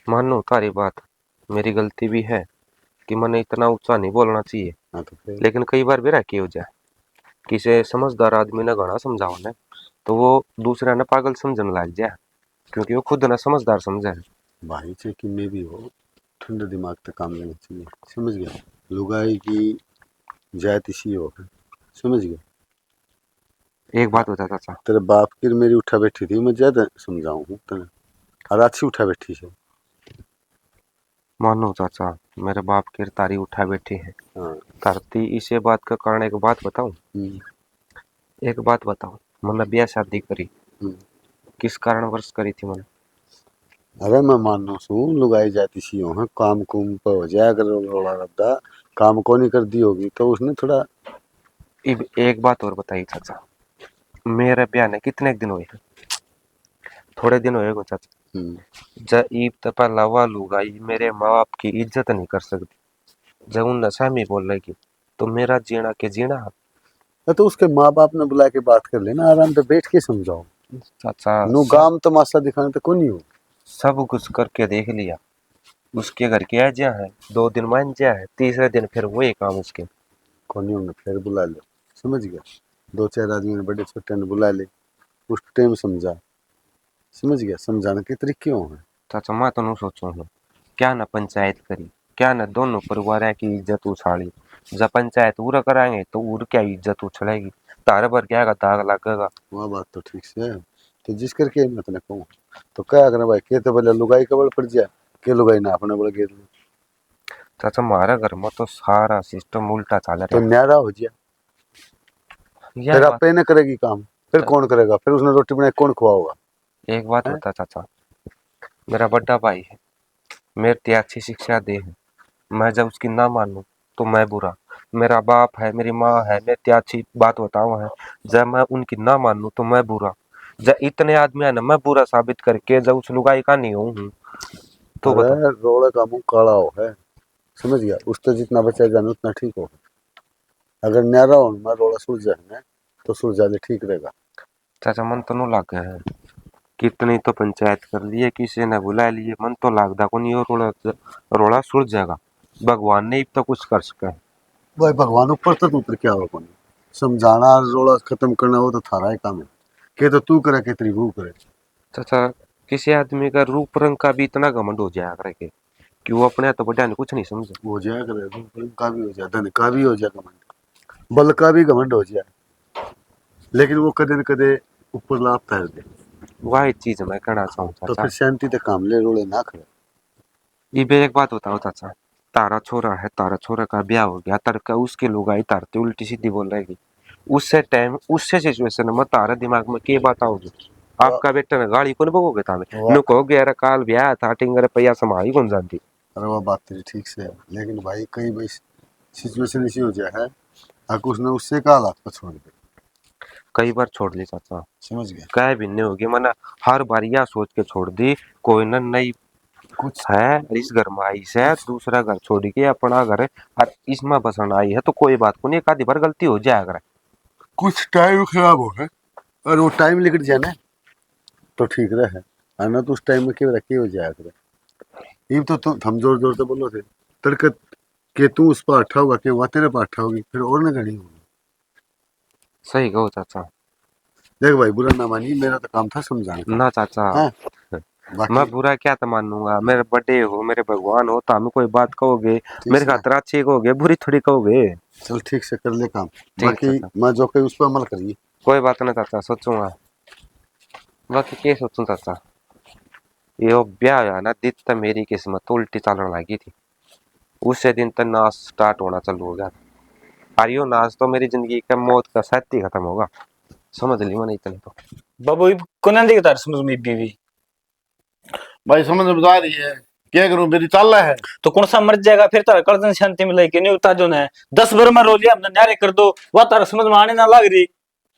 मानो तारी बात, मेरी गलती भी है कि मैंने इतना ऊंचा नहीं बोलना चाहिए, हाँ तो फिर लेकिन कई बार बेरा की हो जाए, किसी समझदार आदमी ने घना समझाओ ने तो वो दूसरा ने पागल समझने लग जाए, क्योंकि वो खुद ना समझदार समझे। भाई चाहे कि मैं भी हो, ठंडे दिमाग से काम लेना चाहिए, समझ गया। लुगाई की जात इसी हो है, समझ गया। एक बात बता चाचा, तेरे बाप की मेरी उठा बैठी थी, मैं ज्यादा समझाऊँ तेने, और अच्छी उठा बैठी है। मानो चाचा मेरे बाप की तारी उठा बैठी है हाँ। धरती। इसे बात का कारण एक बात बताऊं, एक बात बताऊं। मैंने ब्याह शादी करी, किस कारणवश करी थी मैंने? अरे मैं मानो सू लुगाई जाती सी हो काम कुम पे हो जाया कर रोला रद्दा काम को नहीं कर दी होगी तो उसने थोड़ा। एक बात और बताइए चाचा, मेरे ब्याह ने कितने दिन हुए हैं? थोड़े दिन हुए चाचा। जब ईब तक लवा लुगाई मेरे माँ बाप की इज्जत नहीं कर सकती, जब उन नशा में बोल रही तो मेरा जीना के जीना। तो उसके माँ बाप ने बुला के बात कर लेना, आराम से बैठ के समझाओ। चाचा नो गाम तमाशा दिखाने तो कौन ही हो। सब कुछ करके देख लिया, उसके घर के आजा है, 2 दिन मान जा है, तीसरे दिन फिर वही काम उसके। कौन ही फिर बुला लो, समझ गया। 2-4 आदमी ने बड़े छोटे ने बुला ले, उस टाइम समझा, समझ गया। समझाने के तरीके हैं। चाचा मैं तो नहीं सोचू हूँ, क्या न पंचायत करी, क्या न दोनों परिवार की इज्जत उछाली। जब पंचायत पूरा कराएंगे तो उर क्या इज्जत उछलेगी, तारे पर क्या दाग लगेगा। वह बात तो ठीक से है। तो जिस करके मैं तने कहूँ तो क्या करना भाई, के तो बोले लुगाई का बल पड़ जाए, के लुगाई ना अपने बल गिर ले। चाचा हमारे घर में तो सारा सिस्टम उल्टा चल तो रहा न्यारा हो जाए, है। फिर आपे ने करेगी काम, फिर कौन करेगा? फिर उसने रोटी बनाई कौन खुआओगा? एक बात बता चाचा, मेरा बड़ा भाई है, मेरे ते अच्छी शिक्षा दे है, मैं जब उसकी ना मानूं तो मैं बुरा। मेरा बाप है, मेरी माँ है, मेरे ते अच्छी बात बताओ है, जब मैं उनकी ना मानूं तो मैं बुरा। जब इतने आदमी है ना, मैं बुरा साबित करके जब उस लुगाई का नहीं हूँ तो अरे बताओ। रोड़ा का मुंह काला हो है, समझ गया। उससे जितना बचा जाने उतना ठीक हो। अगर न्यारा हो मैं रोड़ा सुलझ जाए तो सुलझा ले, ठीक रहेगा। चाचा मन तो नहीं लग है, कितनी तो पंचायत कर लिए, किसी ने बुला लिए, मन तो लगता को नहीं और रोड़ा रोड़ा सुलझ जाएगा। भगवान ने तो कुछ कर सका है। भाई भगवान ऊपर तक उतर क्या हो, कौन समझाना रोड़ा खत्म करना वो तो थारा ही काम है। के तो तू करे के तेरी बहू करे। चाचा किसी आदमी का रूप रंग का भी इतना घमंड हो जाया करे कि वो अपने तो बड़ा ने कुछ नहीं समझे। हो जाया करे, रूप का भी हो जाए, धन का भी हो जाए घमंड, बल का भी घमंड हो जाए, लेकिन वो कदे न कदे ऊपर लाभ फैल दे। वही चीज मैं कहना चाहूँ तो चाचा। फिर शांति तक काम ले, रोड़े ना करे। ये भी एक बात बताओ चाचा, तारा छोरा है, तारा छोरा का ब्याह हो गया, तड़का उसके लोग आई तारते उल्टी सीधी बोल रहेगी, उससे टाइम उससे सिचुएशन में तारा दिमाग में क्या बात आओगी? आपका बेटा ने गाड़ी कौन भोगोगे तामे नु कहोगे अरे काल ब्याह था टिंगर पैया संभाली कौन जानती। अरे वो बात तेरी ठीक से है, लेकिन भाई कई भाई सिचुएशन ऐसी हो जाए है आके उसने उससे का हालात पर छोड़ दे। कई बार छोड़ ली चाचा, समझ गया। कह भी नहीं होगी, मैंने हर बार यह सोच के छोड़ दी कोई न नई कुछ है इस घर में आई से दूसरा घर छोड़ के अपना घर है और इसमें बसन आई है तो कोई बात को नहीं, एक आधी बार गलती हो जाया करे। कुछ टाइम खराब हो है और वो टाइम निकट जाए ना तो ठीक रहे, आना तो उस टाइम में क्यों रखे हो जाया करे। ये तो हम जोर जोर से बोलो थे तड़कत के तू उस पर अट्ठा होगा कि वह तेरे पर अट्ठा होगी, फिर और न घनी होगी। सही कहो चाचा। देख भाई बुरा ना मानिए, मेरा तो काम था समझाने का। ना चाचा हाँ, मैं बाकी बुरा क्या तो मानूंगा, मेरे बड़े हो, मेरे भगवान हो, तो हमें कोई बात कहोगे, मेरे से खातर अच्छी कहोगे, बुरी थोड़ी कहोगे। चल ठीक से कर ले काम, ठीक बाकी चाचा। मैं जो कही उस पर अमल करिए। कोई बात नहीं चाचा, सोचूंगा। बाकी क्या सोचूं चाचा, ये ब्याह हुआ ना दिन तक मेरी किस्मत उल्टी चलने लगी थी, उसे दिन तक नाच स्टार्ट होना चालू हो गया। और यो नाच तो मेरी जिंदगी का मौत का साथ ही खत्म होगा, समझ ली मैंने इतने तो। बाबू कोना देगा तार समझ में बीवी भाई समझ में आ रही है, क्या करूं मेरी चाल है। तो कौन सा मर जाएगा फिर तारा कर्जन शांति मिलेगी नहीं उता जो है 10 बार में रो लिया हमने न्यारे कर दो वह तारा समझ में आने ना लग रही।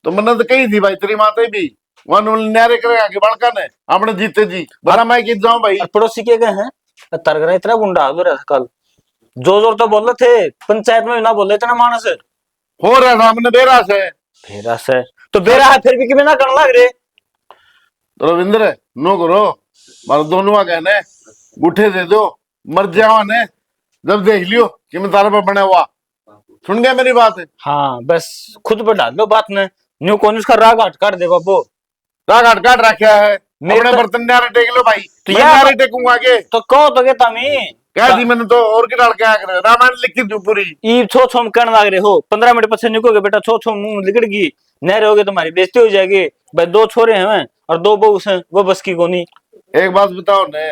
तो मैंने तो कही थी भाई तेरी माते भी वन न्यारे करेगा कि बड़का ने अपने जीते जी बता मैं कि जाऊं भाई। और पड़ोसी के गए हैं तार घर इतना गुंडा हो रहा था कल, जोर जोर तो बोल रहे थे पंचायत में ना बोल रहे इतना मानस हो रहा था हमने बेरा से। बेरा से तो बेरा है फिर भी कि ना करने लग रहे। तो रविंद्र नो करो, मारो दोनों कहने बूठे दे दो, मर जाओ ने जब देख लियो कि मैं तारा पर बना हुआ। सुन गया मेरी बात? हाँ बस खुद पर डाल लो बात ने, न्यू कौन उसका राग हट काट दे बाबू। राग हट काट रखा है, अपने तो, बर्तन न्यारे टेक लो भाई, तो मैं न्यारे टेकूंगा आगे। तो कहो तो कहता मैं कह दी मैंने तो और की डाल के आ कर रामायण लिखी थी पूरी। ई छो छो में कहने लग रहे हो 15 मिनट पीछे निकोगे बेटा छो छो मुंह लिकड़गी नहीं रहोगे तुम्हारी बेइज्जती हो जाएगी। भाई 2 छोरे हैं और 2 बहू हैं वो बस की कोनी। एक बात बताओ ने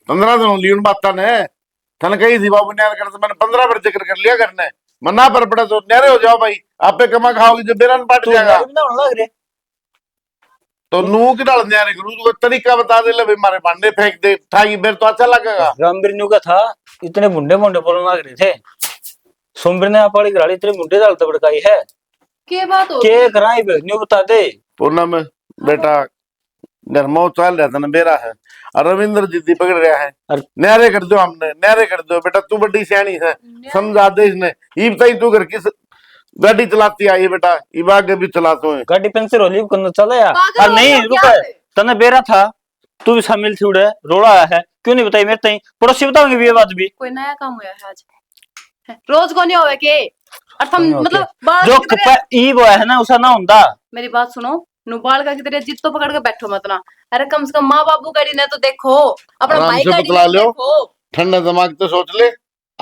15 दिन लियोन बात ने तन कही थी बाबू न्यार कर, मैंने 15 बार जिक्र कर लिया करने, मना पर पड़ा तो न्यारे हो जाओ भाई, आप पे कमा खाओगे जब बेरन पट तू जाएगा। न्यारे भी ना होने लग रहे। तो नू की डाल न्यारे करूँ, तो तरीका बता दे ले भाई, मारे भांडे फेंक दे ठाई बेर तो अच्छा लगेगा। रामबीर न्यू का था, इतने मुंडे मुंडे बोलने लग रहे थे। सोमबीर ने आप वाली घराड़ी इतने मुंडे डालते बड़काई है, के बात हो के कराई बे न्यू बता दे। पूनम बेटा घर में चल रहा था ना बेरा है, और रविंद्र जिद्दी पकड़ रहा है, अरे न्यारे कर दो, हमने न्यारे कर दो बेटा, तू बड़ी सियानी है, समझा दे इसने। ईब तई तू घर किस गाड़ी चलाती आई है बेटा, ईब आगे भी चलाते हुए। गाड़ी पंचर होली करना चला या पागल और हो नहीं गया रुक, क्या है? तने बेरा था, तू भी शामिल थी उड़े, रोड़ा आया है, क्यों नहीं बताई मेरे तई, पड़ोसी बताओगे भी ये बात भी। कोई नया काम हुआ है आज? रोज को नहीं होवे के? और थम नहीं होके। मतलब बाल जो की तरह- ई वो है ना उसा ना होता। मेरी बात सुनो, नु बाल का कितने जिद तो पकड़ के बैठो मत ना। अरे कम से कम माँ बाबू गाड़ी ने तो देखो, अपना आराम भाई से गाड़ी बतला ने लो। देखो। ठंडा दिमाग तो सोच ले,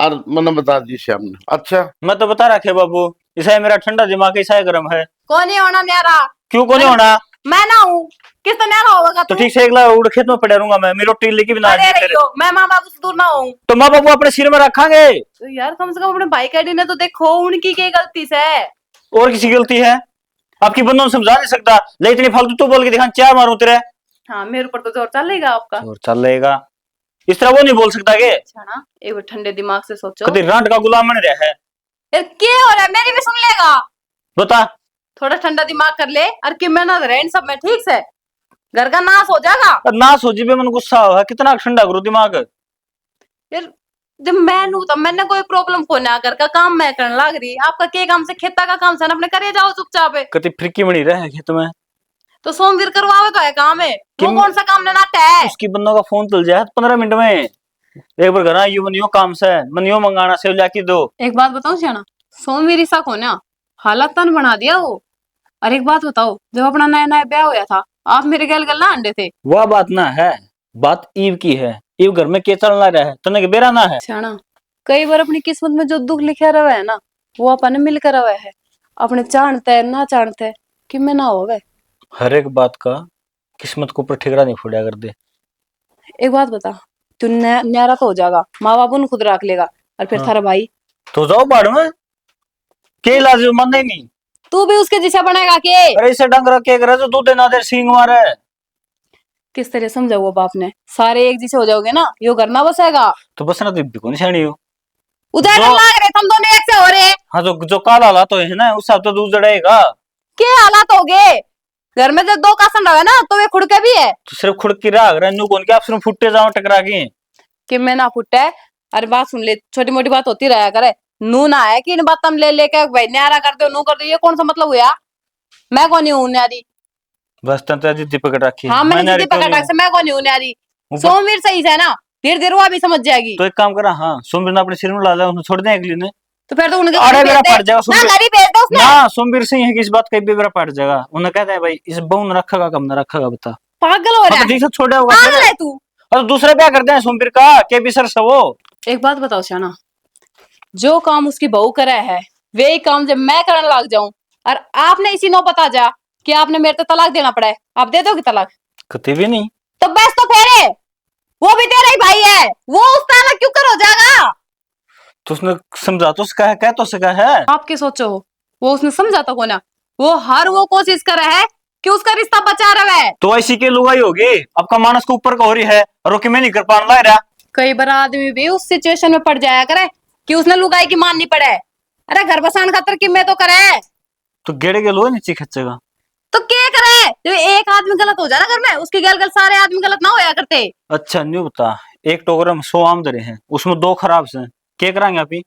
और मैंने बता दी श्याम ने। अच्छा मैं तो बता रखे बाबू, ऐसा है मेरा ठंडा दिमाग, ऐसा है गर्म है। कौन नहीं होना न्यारा? क्यों को नहीं होना? मैं ना हूँ, किस तो न्यारा होगा तो तू? ठीक से एक उड़ खेत में पड़ा रहूंगा मैं, मेरी रोटी लेके भी ना अरे आनी रही तेरे। हो, मैं माँ बाबू से दूर ना हूँ। तो माँ बाबू अपने सिर में रखांगे। तो यार कम से कम अपने भाई गाड़ी ने तो देखो, उनकी क्या गलती से? और किसी की गलती है? आपकी बंदों को समझा नहीं सकता, ले इतनी फालतू तू बोल के दिखा, क्या मारूं तेरे? हाँ मेरे ऊपर तो जोर चलेगा आपका। और चल रहेगा, इस तरह वो नहीं बोल सकता के? अच्छा ना, एक बार ठंडे दिमाग से सोचो। कभी रांट का गुलाम बन रहा है। यार क्या हो रहा है, मेरी भी सुन लेगा। बता। थोड़ा ठंडा दिमाग कर ले, और कि मैं ना रहे इन सब में, ठीक से घर का नाश हो जाएगा। ना सोची भी मन गुस्सा हुआ, कितना ठंडा करूं दिमाग। यार जब मैं नू तब मैंने कोई प्रॉब्लम को ना, घर का काम मैं करने लग रही, आपका के काम से खेता का काम से ना अपने करे जाओ चुपचाप है। कति फिरकी बनी रहे खेत में। तो सोमवीर करवावे तो है काम है, वो किम- कौन सा काम ना नाटा है? उसकी बंदों का फोन चल जाए 15 मिनट में, एक बार घर यू मनियो काम से मनियो मंगाना से जाके दो। एक बात बताओ सियाना, सोमवीर ईसा को ना हालत तन बना दिया वो। और एक बात बताओ, जब अपना नया नया ब्याह होया था, आप मेरे गल गल ना अंडे थे। वह बात ना है, बात ईव की है। ईव घर में के चलना रहा है, तने के बेरा ना है। सियाना, कई बार अपनी किस्मत में जो दुख लिखा रहा है ना, वो अपन ने मिलकर रहा है। अपने जानते ना जानते कि मैं ना होवे। हर एक बात का किस्मत को ऊपर ठिकरा नहीं फोड़ा कर दे। एक बात बता, तू न्यारा तो हो जाएगा, माँ बाबू ने खुद रख लेगा, और फिर हाँ। थारा भाई तो जाओ बाढ़ में, के इलाज मन नहीं। तू भी उसके जैसा बनेगा के? अरे इसे डंग रख के करे तो दूध देना दे सींग मारे। किस तरह समझाओ बाप ने? सारे एक जैसे हो जाओगे ना, यो करना बसेगा। तो बस ना, तो कौन सियाणी हो। उधर जो- लाग रहे, तुम दोनों एक से हो रहे। हाँ जो काला हालात तो है ना, उस हिसाब तो दूध जड़ेगा। क्या हालात हो गए घर में? जब दो कासन रहे ना, तो वे खुड़के भी है तो सिर्फ खुड़ की राग रन्नू कौन के, आप सिर्फ फुट्टे जाओ टकरा के। कि मैं ना फुटे। अरे बात सुन ले, छोटी मोटी बात होती रहा करे, नू ना है कि इन बात तुम ले लेके भाई न्यारा कर दो, नू कर दो, ये कौन सा मतलब हुआ? मैं कौन हूँ न्यारी? बस तंत्र जिद्दी पकड़ रखी। हाँ मैंने जिद्दी पकड़ रखी, मैं कौन हूँ न्यारी? सोमवीर सही से ना, धीरे धीरे वो भी समझ जाएगी। तो एक काम करा, हाँ सोमवीर ने अपने सिर में ला लिया, उसने छोड़ दें अगली ने। तो फिर तो उनके अरे घर मेरा भेज दे। पड़ जाएगा ना सोमवीर। घर ही भेज दे उसने। ना सोमवीर सिंह है कि इस बात का भी मेरा पड़ जाएगा। उन्हें कहता है भाई इस बहू ने रखेगा कम ना रखेगा बता। पागल हो रहा तो है, ठीक से छोड़ा होगा। पागल है तू। और दूसरे क्या करते हैं सोमवीर का, के भी सर से वो। एक बात बताओ शाना, जो काम उसकी बहू करे है, वही काम जब मैं करने लग जाऊं, और आपने इसी नो बता जा कि आपने मेरे तो तलाक देना पड़ा है, आप दे दोगे तलाक? कभी भी नहीं। तो बस तो फेरे, वो भी तेरा ही भाई है, वो उस ताला क्यों कर हो जाएगा? तो उसने समझा तो सका है, कह तो सका है। आप क्या सोचो हो, वो उसने समझाता को ना, वो हर वो कोशिश कर रहा है कि उसका रिश्ता बचा रहा है। तो ऐसी के लुगाई होगी, आपका मानस को ऊपर का हो रही है और रोके में नहीं कर पाने लग रहा। कई बार आदमी भी उस सिचुएशन में पड़ जाया करे कि उसने लुगाई की माननी पड़े। अरे घर बसान खातर कि मैं तो करे, तो गेड़े के लोग नीचे खींचेगा। तो क्या करे? जब एक आदमी गलत हो जाए ना घर में, उसकी गल गल सारे आदमी गलत ना होया करते। अच्छा नहीं बता, एक टोकरे में 100 आम दरे हैं, उसमें 2 खराब से, क्या कराएंगे आप ही?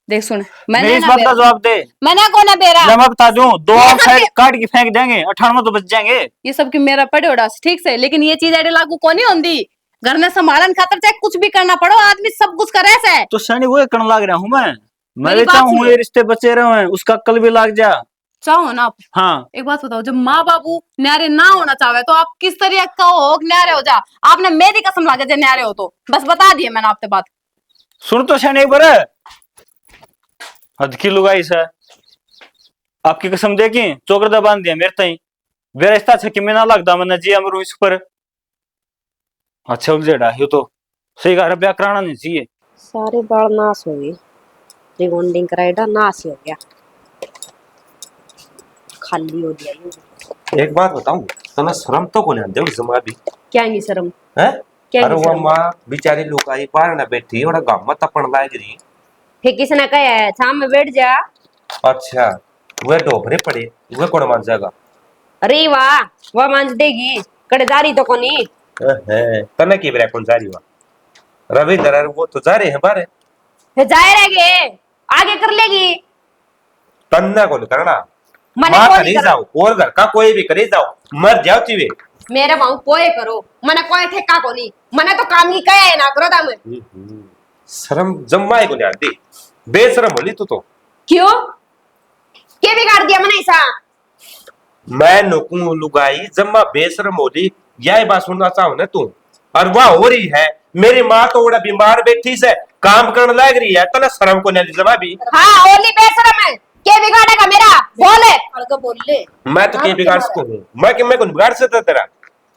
देख सुन, मेरी मैंने इस ना बात का बेरा, जवाब दे। मैंने को ना बेरा, जब मैं बता दूं 2 ये आम सब साइड के- काट के फेंक देंगे, 98 तो बच जाएंगे। ये सब की मेरा पड़े उड़ास ठीक से, लेकिन ये चीज ऐसे लागू को नहीं होती। घर में संभालन खातर चाहे कुछ भी करना पड़ो, आदमी सब कुछ करे से। तो सैनी वो करने लग रहा हूँ मैं मेरी भी बात चाहूँ सुनो। ये रिश्ते बचे रहे, उसका कल भी लाग जा। चाहो ना आप, हाँ एक बात बताओ, जब माँ बाबू न्यारे ना होना चाहे तो आप किस तरह का हो न्यारे हो जा? आपने मेरी कसम लागे जे न्यारे हो, तो बस बता दिए मैंने आपसे बात। सुन तो सैनी एक बार, हद की लुगाई से आपकी कसम दे की चौकड़ा बांध दिया मेरे तई, वे रिश्ता छकी में ना लगता मैंने जी अमरू इस पर। अच्छा उलझेड़ा ये तो सही कहा, ब्याह कराना नहीं चाहिए। सारे बाल नाश हो गए, रिबॉन्डिंग कराइडा नाश हो गया, खाली हो गया ये। एक बात बताऊं, तना शर्म तो कोने आंदे जमा भी क्या नहीं शर्म, है। क्या अरे नहीं वो शर्म? मां बेचारी लुगाई बाहर ना बैठी और गांव में तपन लाग रही। फिर किसने कहा है शाम में बैठ जा? अच्छा, वे डोबरे पड़े, वे कौन मान जाएगा? अरे वाह, वह मांझ देगी, कड़ेदारी तो कोनी। है तने की बरे कौन जा रही हुआ रविंद्र, वो तो जा रहे हैं बारे। फिर जाए रहेगे, आगे कर लेगी। तन्ना कौन करना, मने मां कोई करे नहीं करो, जाओ और घर का कोई भी करे जाओ, मर जाओ चिवे। मेरे भाऊ कोई करो, मने कोई ठेका कोनी, मने तो काम की कहे है ना करो दाम। शर्म जम्माए को नहीं आती, बेशरम होली तू तो। क्यों, क्या बिगाड़ दिया मैंने ऐसा? मैं नुकू लुगाई जम्मा बेशरम होली, यह बात सुनना चाहो ना तू। और वह हो रही है, मेरी माँ तो बड़ा बीमार बैठी से काम करने लग रही है, तना शर्म को नहीं जमा भी। हाँ ओली बेशरम है, क्या बिगाड़ेगा मेरा? बोले हल्का बोल ले। मैं तो क्या बिगाड़ सकूं, मैं कौन बिगाड़ सकता तेरा।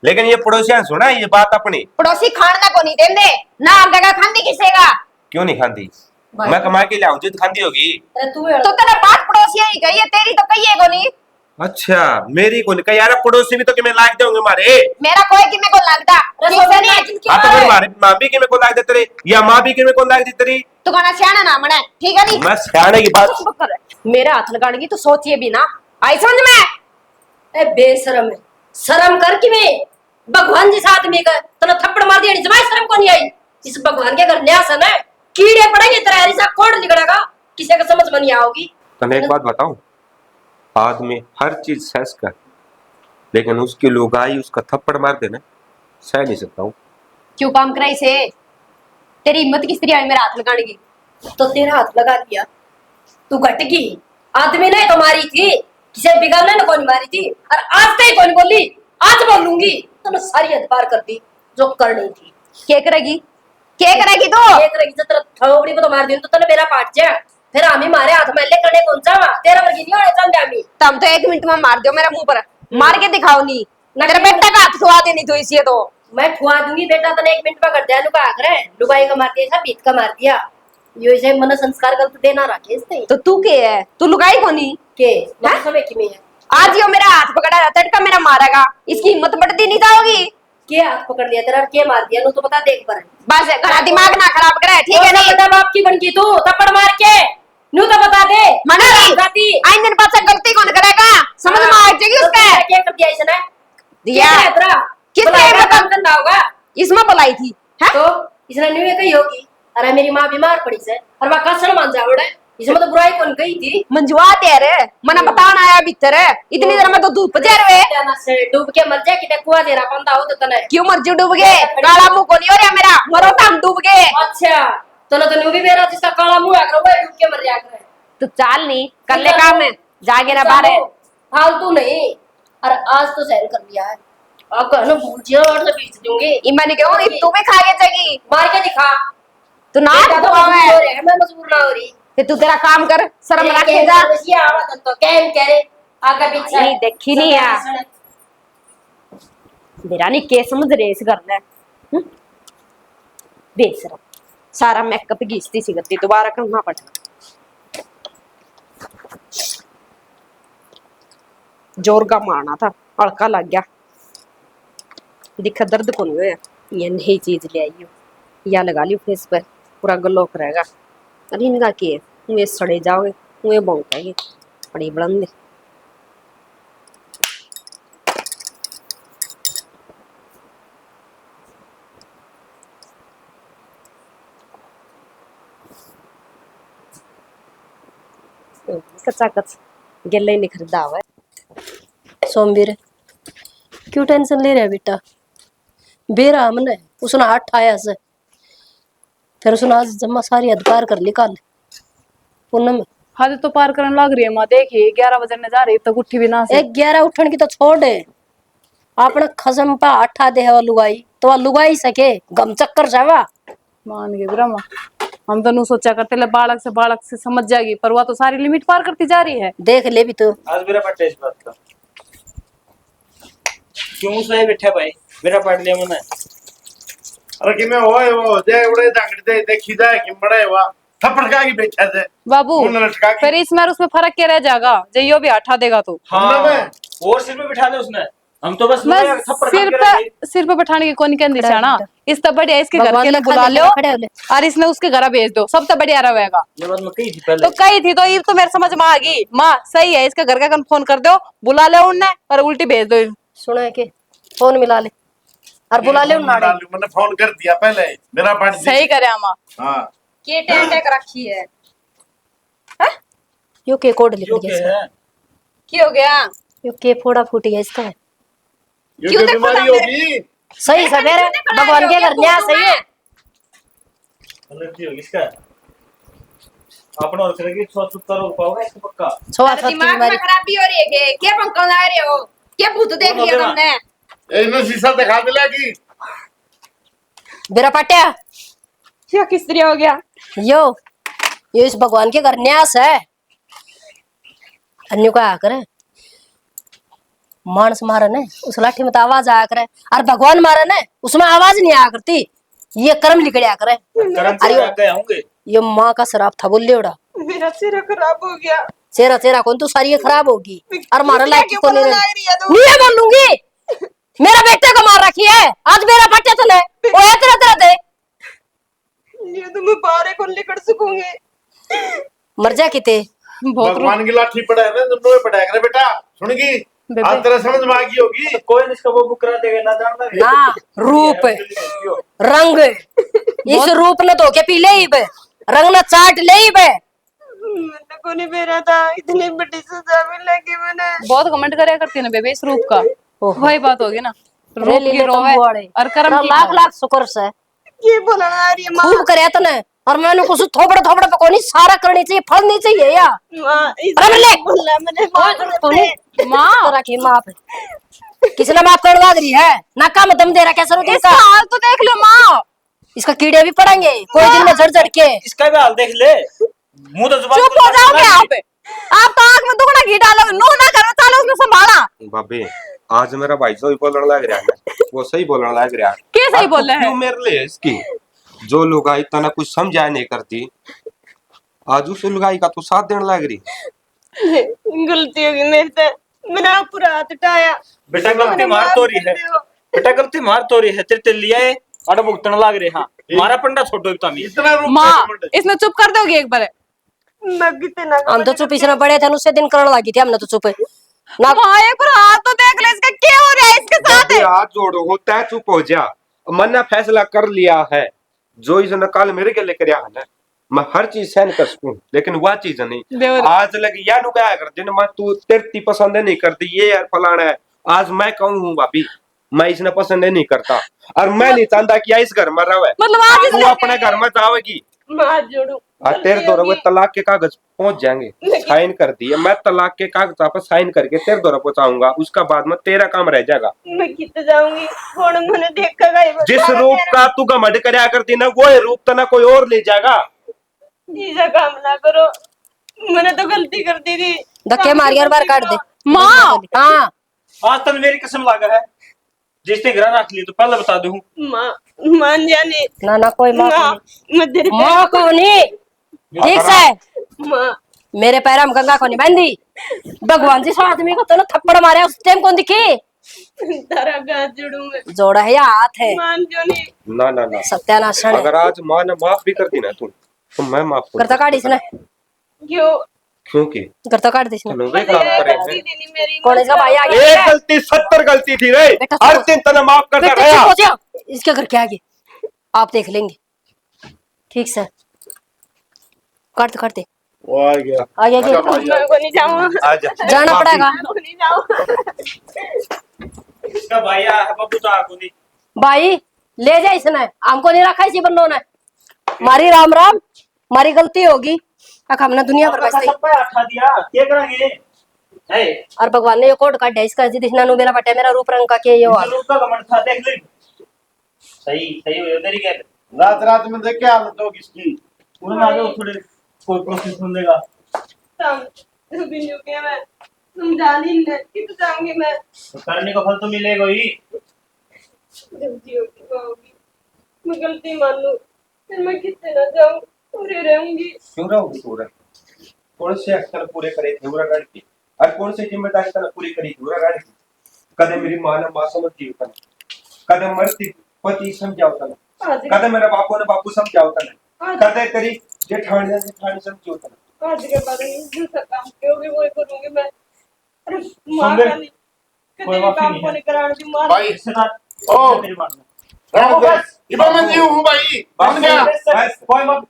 लेकिन ये पड़ोसियां सुना ये बात अपनी। पड़ोसी खाना को नहीं देंगे ना, आगे खांदी किसेगा? क्यों नहीं खाती, मैं कमा के लाऊं जो खाती होगी। अरे तू तो तेरा बात पड़ोसियां ही गई है, तेरी तो कही है को नहीं। अच्छा, मेरी कौन कह यार, पड़ोसी भी तो कि मैं लाग जाऊंगे मारे। मेरा कोई कि मेरे को लगता किसे नहीं। हाँ तो फिर मारे माँ भी कि मेरे को लाग दे तेरे, या माँ भी कि मेरे को लाग दी तेरी। तू कहना सियाना ना मने, ठीक है नहीं? मैं सियाने की बात, मेरा हाथ लगाने की तो सोचिए भी ना, आई समझ में? ए बेशरम है, शर्म कर कि मैं भगवान जिस आदमी का तना थप्पड़ मार दिया जमाई शर्म को नहीं आई। इस भगवान के घर न्यास है ना, कीड़े पड़ेंगे तेरा ऐसा कोड लिखड़ेगा, किसी का समझ में नहीं आओगी। तो एक बात बताऊं, आदमी हर चीज सहस कर, लेकिन उसकी लुगाई उसका थप्पड़ मार देना सह नहीं सकता हूँ। क्यों काम कराई से? तेरी हिम्मत किस तरह आई मेरा हाथ लगाने की? तो तेरा हाथ लगा दिया, तू घट गई। आदमी ने तो मारी थी, किसे बिगाड़ने ने कौन मारी थी, और आज तक कौन बोली, आज बोलूंगी। तूने सारी हद पार कर दी जो करनी थी। क्या करेगी, क्या करेगी तू? एक रही तो तेरा थोबड़ी को तो मार दी तो तने मेरा पाट जा, फिर हमें मारे हाथ में ले करने कौन सा तेरा वर्गी नहीं होने चल जामी। तुम तो 1 मिनट में मार दो मेरे मुंह पर, मार के दिखाओ नहीं। तेरे बेटा का हाथ छुआ देनी तो इसी तो मैं ठुआ दूंगी बेटा, तने 1 मिनट में कर दिया लुका आकर लुगाई का मार दिया, बीत का मार दिया। यो इसे मन संस्कार गलत देना रखे इसने तो तू के है, तू लुगाई को नहीं के मैं समय की में है। आज यो मेरा हाथ पकड़ा रहता है, मेरा मारेगा, इसकी हिम्मत बढ़ती नहीं जाओगी। के हाथ पकड़ लिया तेरा, के मार दिया नो तो बता देख पर। बस घना दिमाग ना खराब करे, ठीक है नहीं? बता बाप की बन की तू थप्पड़ मार के न्यू तो बता दे। मना जाती आइंदन पाछा गलती कौन करेगा, समझ में आ जाएगी उसके। क्या कर दिया इसने, दिया क्या है तेरा किसने काम धंधा होगा इसमें बुलाई थी है? तो इसने न्यू कही होगी, अरे मेरी माँ बीमार पड़ी से और वह कसर मान जावड़े, इसमें तो बुराई कौन कही थी। मंजुआ तेरे मना बताना आया भीतर इतनी देर में तो धूप जा रहे जाना से डूब के मर जाए कि कुआ तेरा पंदा हो तो तने। क्यों मर्जी डूब गए, काला मुंह को नहीं हो रहा मेरा, मरो तो हम डूब गए। अच्छा तने तो न्यू भी मेरा जिसका काला मुंह है वो डूब के मर जाया करे। तो चाल नहीं कर ले काम है, जागे ना बाहर है। फालतू नहीं, अरे आज तो सहन कर लिया है, अब कहना भूल जियो और से बीच दूंगी। ईमान क्यों तू भी खा के जाएगी, मार के दिखा तू ना बेटा तो दुआ मजबूर है है, मैं मजबूर ना हो रही। फिर तू तेरा काम कर, शर्म रख के जा। ये आवाज तो कैन कह रहे आगे पीछे नहीं देखी नहीं है मेरा नहीं के समझ रहे इस घर में बेशरम, सारा मेकअप घीसती सी करती, दोबारा करना पड़ेगा। जोर का मारना था, हड़का लग गया, दिखा दर्द को नहीं हुआ। ये नई चीज ले आई हूँ, या लगा ली फेस पर, पूरा गलोक रहेगा। अरे इनका के मुँह सड़े जाओगे, मुँह भौंकेगी बड़ी बुलंद। कच्चा कच गले निखर दावा सोमवीर, क्यों टेंशन ले रहा है बेटा? बेरा हमने उसने हाथ ठाया से, फिर उसने आज जम्मा सारी हद पार कर ली कल पूनम। हद तो पार करने लग रही है माँ, देखिए 11 बजने जा रही तक उठी भी ना से। 11 उठन की तो छोड़ दे, अपने खसम पा आठा दे है लुगाई तो लुगाई सके गम चक्कर जावा। मान गए ब्रह्मा, हम तो सोचा करते ले बालक से समझ जाएगी, पर वह तो सारी लिमिट पार करती जा रही है। देख ले भी तो आज मेरा पट्टा इस बात का क्यों सही बैठा भाई, मेरा पढ़ लिया मैंने। अरे कि मैं होए वो जे उड़े जागड़ दे देखी जाए कि बड़े हुआ थप्पड़ का की बैठा थे बाबू उन्हें लटका के फिर इसमें और उसमें फर्क क्या रह जाएगा जो यो भी हटा देगा तो हाँ में और सिर पे बिठा दे उसने, हम तो बस मैं थप्पड़ सिर खा के रह गए। पे सिर पे बैठाने की कौन कहती छाना इस तो बढ़िया इसके घर भगवान के ने लिए बुला खाने लो के खड़े होले। और इसने उसके घर भेज दो, सब तो बढ़िया रहेगा। ये बात मैं कही थी पहले। तो कही थी तो ये तो मेरे समझ में आ गई माँ, सही है इसके घर का कन फोन कर दो, बुला ले उनने और उल्टी भेज दो। सुनो है कि फोन मिला ले और बुला ले उन्नाड़े। मैंने फोन कर दिया पहले मेरा पानी सही करे माँ। हाँ के टेक रखी है यो के कोड लिख जो दिया के इसका। है की हो गया यो के फोड़ा फूटी है इसका। ये क्यों क्या देखो बीमारी ना मेरे- होगी सही सवेरे भगवान के घर न्यास सही है। गलती होगी इसका, अपना और करेगी 170 हो पाओगे इसको पक्का। छोआ छत की दिमाग में बीमारी। खराबी हो रही है क्या पंकल ला रहे हो, क्या भूत देख बोलो लिया देना। तुमने? इन्हें शीशा दिखा दिला की बेरा पट्या क्या किस तरह हो गया? यो इस भगवान के घर न्यास है। अन्य का करे मानस मारन है उस लाठी में तो आवाज आया करे और भगवान मारन है उसमें आवाज नहीं आया करती। ये कर्म लिखड़िया करे। कर्म से अरे आग गए होंगे। ये माँ का शराब था बोल ओड़ा मेरा सिर खराब हो गया। चेहरा चेहरा कौन तू सारी ये खराब होगी और मारा लायक तो नहीं लग रही है तो नहीं बोलूंगी। मेरा बेटे को मार रखी है आज मेरा फटे तो नहीं वो है तेरा तेरा दे ये तो मैं बारे को निकल सकूंगी। मर जा किते। बहुत भगवान की लाठी पड़ा है ना तुम लोग पड़ा करे बेटा सुनगी बेबे। आज तेरा समझ में आ गई होगी तो कोई नहीं इसका वो बुक करा देगा ना जानता भी। ना रूप रंग इस रूप न धोके पी ले रंग न चाट ले मैंने को नहीं बेरा था, इतनी बड़ी सजा मिलेगी मैंने। बहुत कमेंट करया करती है ना बेबे इस रूप का, ओहो। वही बात होगी ना। रूप रे की रोवे और कर्म की लाख खाओ। लाख शुक्र से ये बोलना आ रही है माँ। खूब करे तने और मैंने कुछ थोबड़ा थोबड़ा पकोनी सारा करनी चाहिए फल नहीं चाहिए या माँ अरे ले बोला मैंने तो नहीं माँ तोरा की माफ किसने माफ कर लाग रही है ना काम दम दे रहा कैसा रोटी इसका हाल तो देख लो माँ। इसका कीड़े भी पड़ेंगे कोई दिन में झड़ झड़ के। इसका भी हाल देख ले, मुंह तो जुबान चुप हो जाओगे आप तो आग में दुगना घी डालोगे, नो ना करो चलो उसमें संभाला। बाबे आज मेरा भाई जो बोलने लग रहा है वो सही बोलने लग रहा है। क्या सही बोल रहे क्यों हैं? मेरे लिए इसकी जो लुगाई तना कुछ समझा नहीं करती आज उस लुगाई का तो साथ देने लग रही। गलती होगी मेरे से, मैंने पूरा हाथ उठाया। बेटा गलती मार तो रही है, बेटा गलती मार तो रही है, तेरे लिया है अड़ भुगतन लाग रहे। हाँ मारा पंडा छोटो तमी इतना रूप माँ से इसमें चुप कर दोगे एक बार? मैं कितना हम तो चुप इसने बड़े थे उससे दिन करण लगी थी हमने तो चुप ना माँ एक बार हाथ तो देख ले इसका क्या हो रहा है इसके साथ। बाबे हाथ जोड़ो होता है चुप हो जा। मैंने फैसला कर लिया है जो इसने कल मेरे के लेकर आया है ना मैं हर चीज सहन कर सकूं लेकिन वह चीज नहीं। देवर। आज लग या नु क्या कर जिन मैं तू तेरी पसंद नहीं करती ये यार फलाना है आज मैं कहूं हूं भाभी मैं इसने पसंद नहीं करता और मैं नहीं चाहता कि इस घर में रहे मतलब आज तू अपने घर में जाओगी माँ जोड़ू और तेरे दौरा वो तलाक के कागज पहुंच जाएंगे साइन कर दिए मैं तलाक के कागज पर साइन करके तेरे दौरा पहुंचाऊंगा उसका बाद में तेरा काम रह जाएगा। मैं कित जाऊंगी कौन मैंने देखा गई जिस रूप का तू घमंड करया करती ना वो रूप तो ना कोई और ले जाएगा। ऐसा काम ना करो, मैंने तो गलती कर दी थी। धक्के मार बार काट दे माँ हाँ आज तक मेरी कसम लागा है जिसने घर रख ली तो पहले बता दूं माँ मान जाने ना कोई माँ को माँ नहीं। मैं तेरे माँ को नहीं ठीक से माँ मेरे पैर में गंगा को नहीं बांधी भगवान जी आदमी को तो ना थप्पड़ मारे उस टाइम कौन दिखी तारा गाँव जोड़ू मैं जोड़ा है या हाथ है मान जो नहीं। ना ना ना सत्यानाश है। अगर आज माँ ने माफ भी कर दी ना तू तो मैं माफ कर करता काट इसने क्यों क्योंकि करता काट इसने तूने वे काम करे गलती हैं। थी नहीं मेरी। कौन इसका भाई आ एक गया गलती 70 गलती थी रे बेटा हर चुप। दिन तने माफ करता बेटा रहा। चुप हो जाओ इसके घर क्या आगे आप देख लेंगे ठीक से काटते काटते वो आ गया आ गया क्या मैं को नहीं जाऊँ, आजा जाना माफी। पड़ेगा मैं को नहीं जाऊँ। इसका भाई है बाबू तो आगो नहीं भाई ले जा इसने हमको नहीं रखा इसी बंदों ने मारी राम राम मारी गलती होगी अख हमने दुनिया भर बसते सब पे हटा दिया क्या करेंगे है और भगवान ने ये कोड काट दिया इसका जिद इतना नु मेरा बटे मेरा रूप रंग का के ये हाल रूप का घमंड था देख ले सही सही हो तेरी कह रात रात में देख क्या हालत होगी इसकी उन्हें आगे थोड़े कोई प्रोसेस सुन लेगा भी नहीं किया मैं, तुम जान ही नहीं कित जाऊंगी मैं। तो करने का फल तो मिलेगा ही। गलती होगी वो होगी, मैं गलती मान लूं, फिर मैं किससे ना जाऊं, पूरे रहूंगी। क्यों रहोगी पूरा? कौन से अक्षर पूरे करे थे पूरा गाड़ी की? और कौन सी जिम्मेदारी तने पूरी करी थी पूरा गाड़ी की? कदे मेरी मां ने मां समझती हो तने, कदे मरती पति समझाओ तने, कदे मेरे बापू ने बापू समझाओ तने, कदे तेरी जेठानी ने जेठानी समझाओ तने। आज के बाद नहीं दूसरा काम क्योंकि वो करूंगी मैं। अरे मां समझे? का नहीं, कोई कदे बात काम नहीं को है। नहीं कराने दी मां। भाई ओ तेरी बात रहने दे। इबा मैं जी हूँ भाई बन गया कोई बात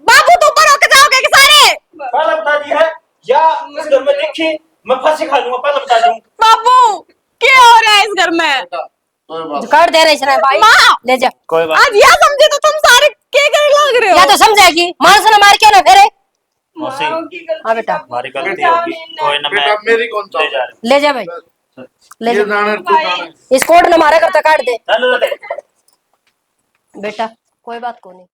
बाबू तो ऊपर होके जाओगे कि सारे? पहले बता दी है या इस घर में देखी मैं फांसी खा लूंगा, पहले बता दूं। बाबू क्या हो रहा है इस घर में? कोई बात कर दे रहे भाई, माँ! ले जा। कोई बात आज यह समझे तो तुम सारे क्या करने लग रहे हो? या तो समझेगी, मार से ना मार के ना फेरे। मौसी, हाँ बेटा, हमारी गलती होगी, कोई ना। बेटा मेरी कौन सा ले जा रहे ले जा भाई, ले ये जा। जाने तू जाने इस कोड ने मारा करता काट दे चलो बेटा, कोई बात को नहीं।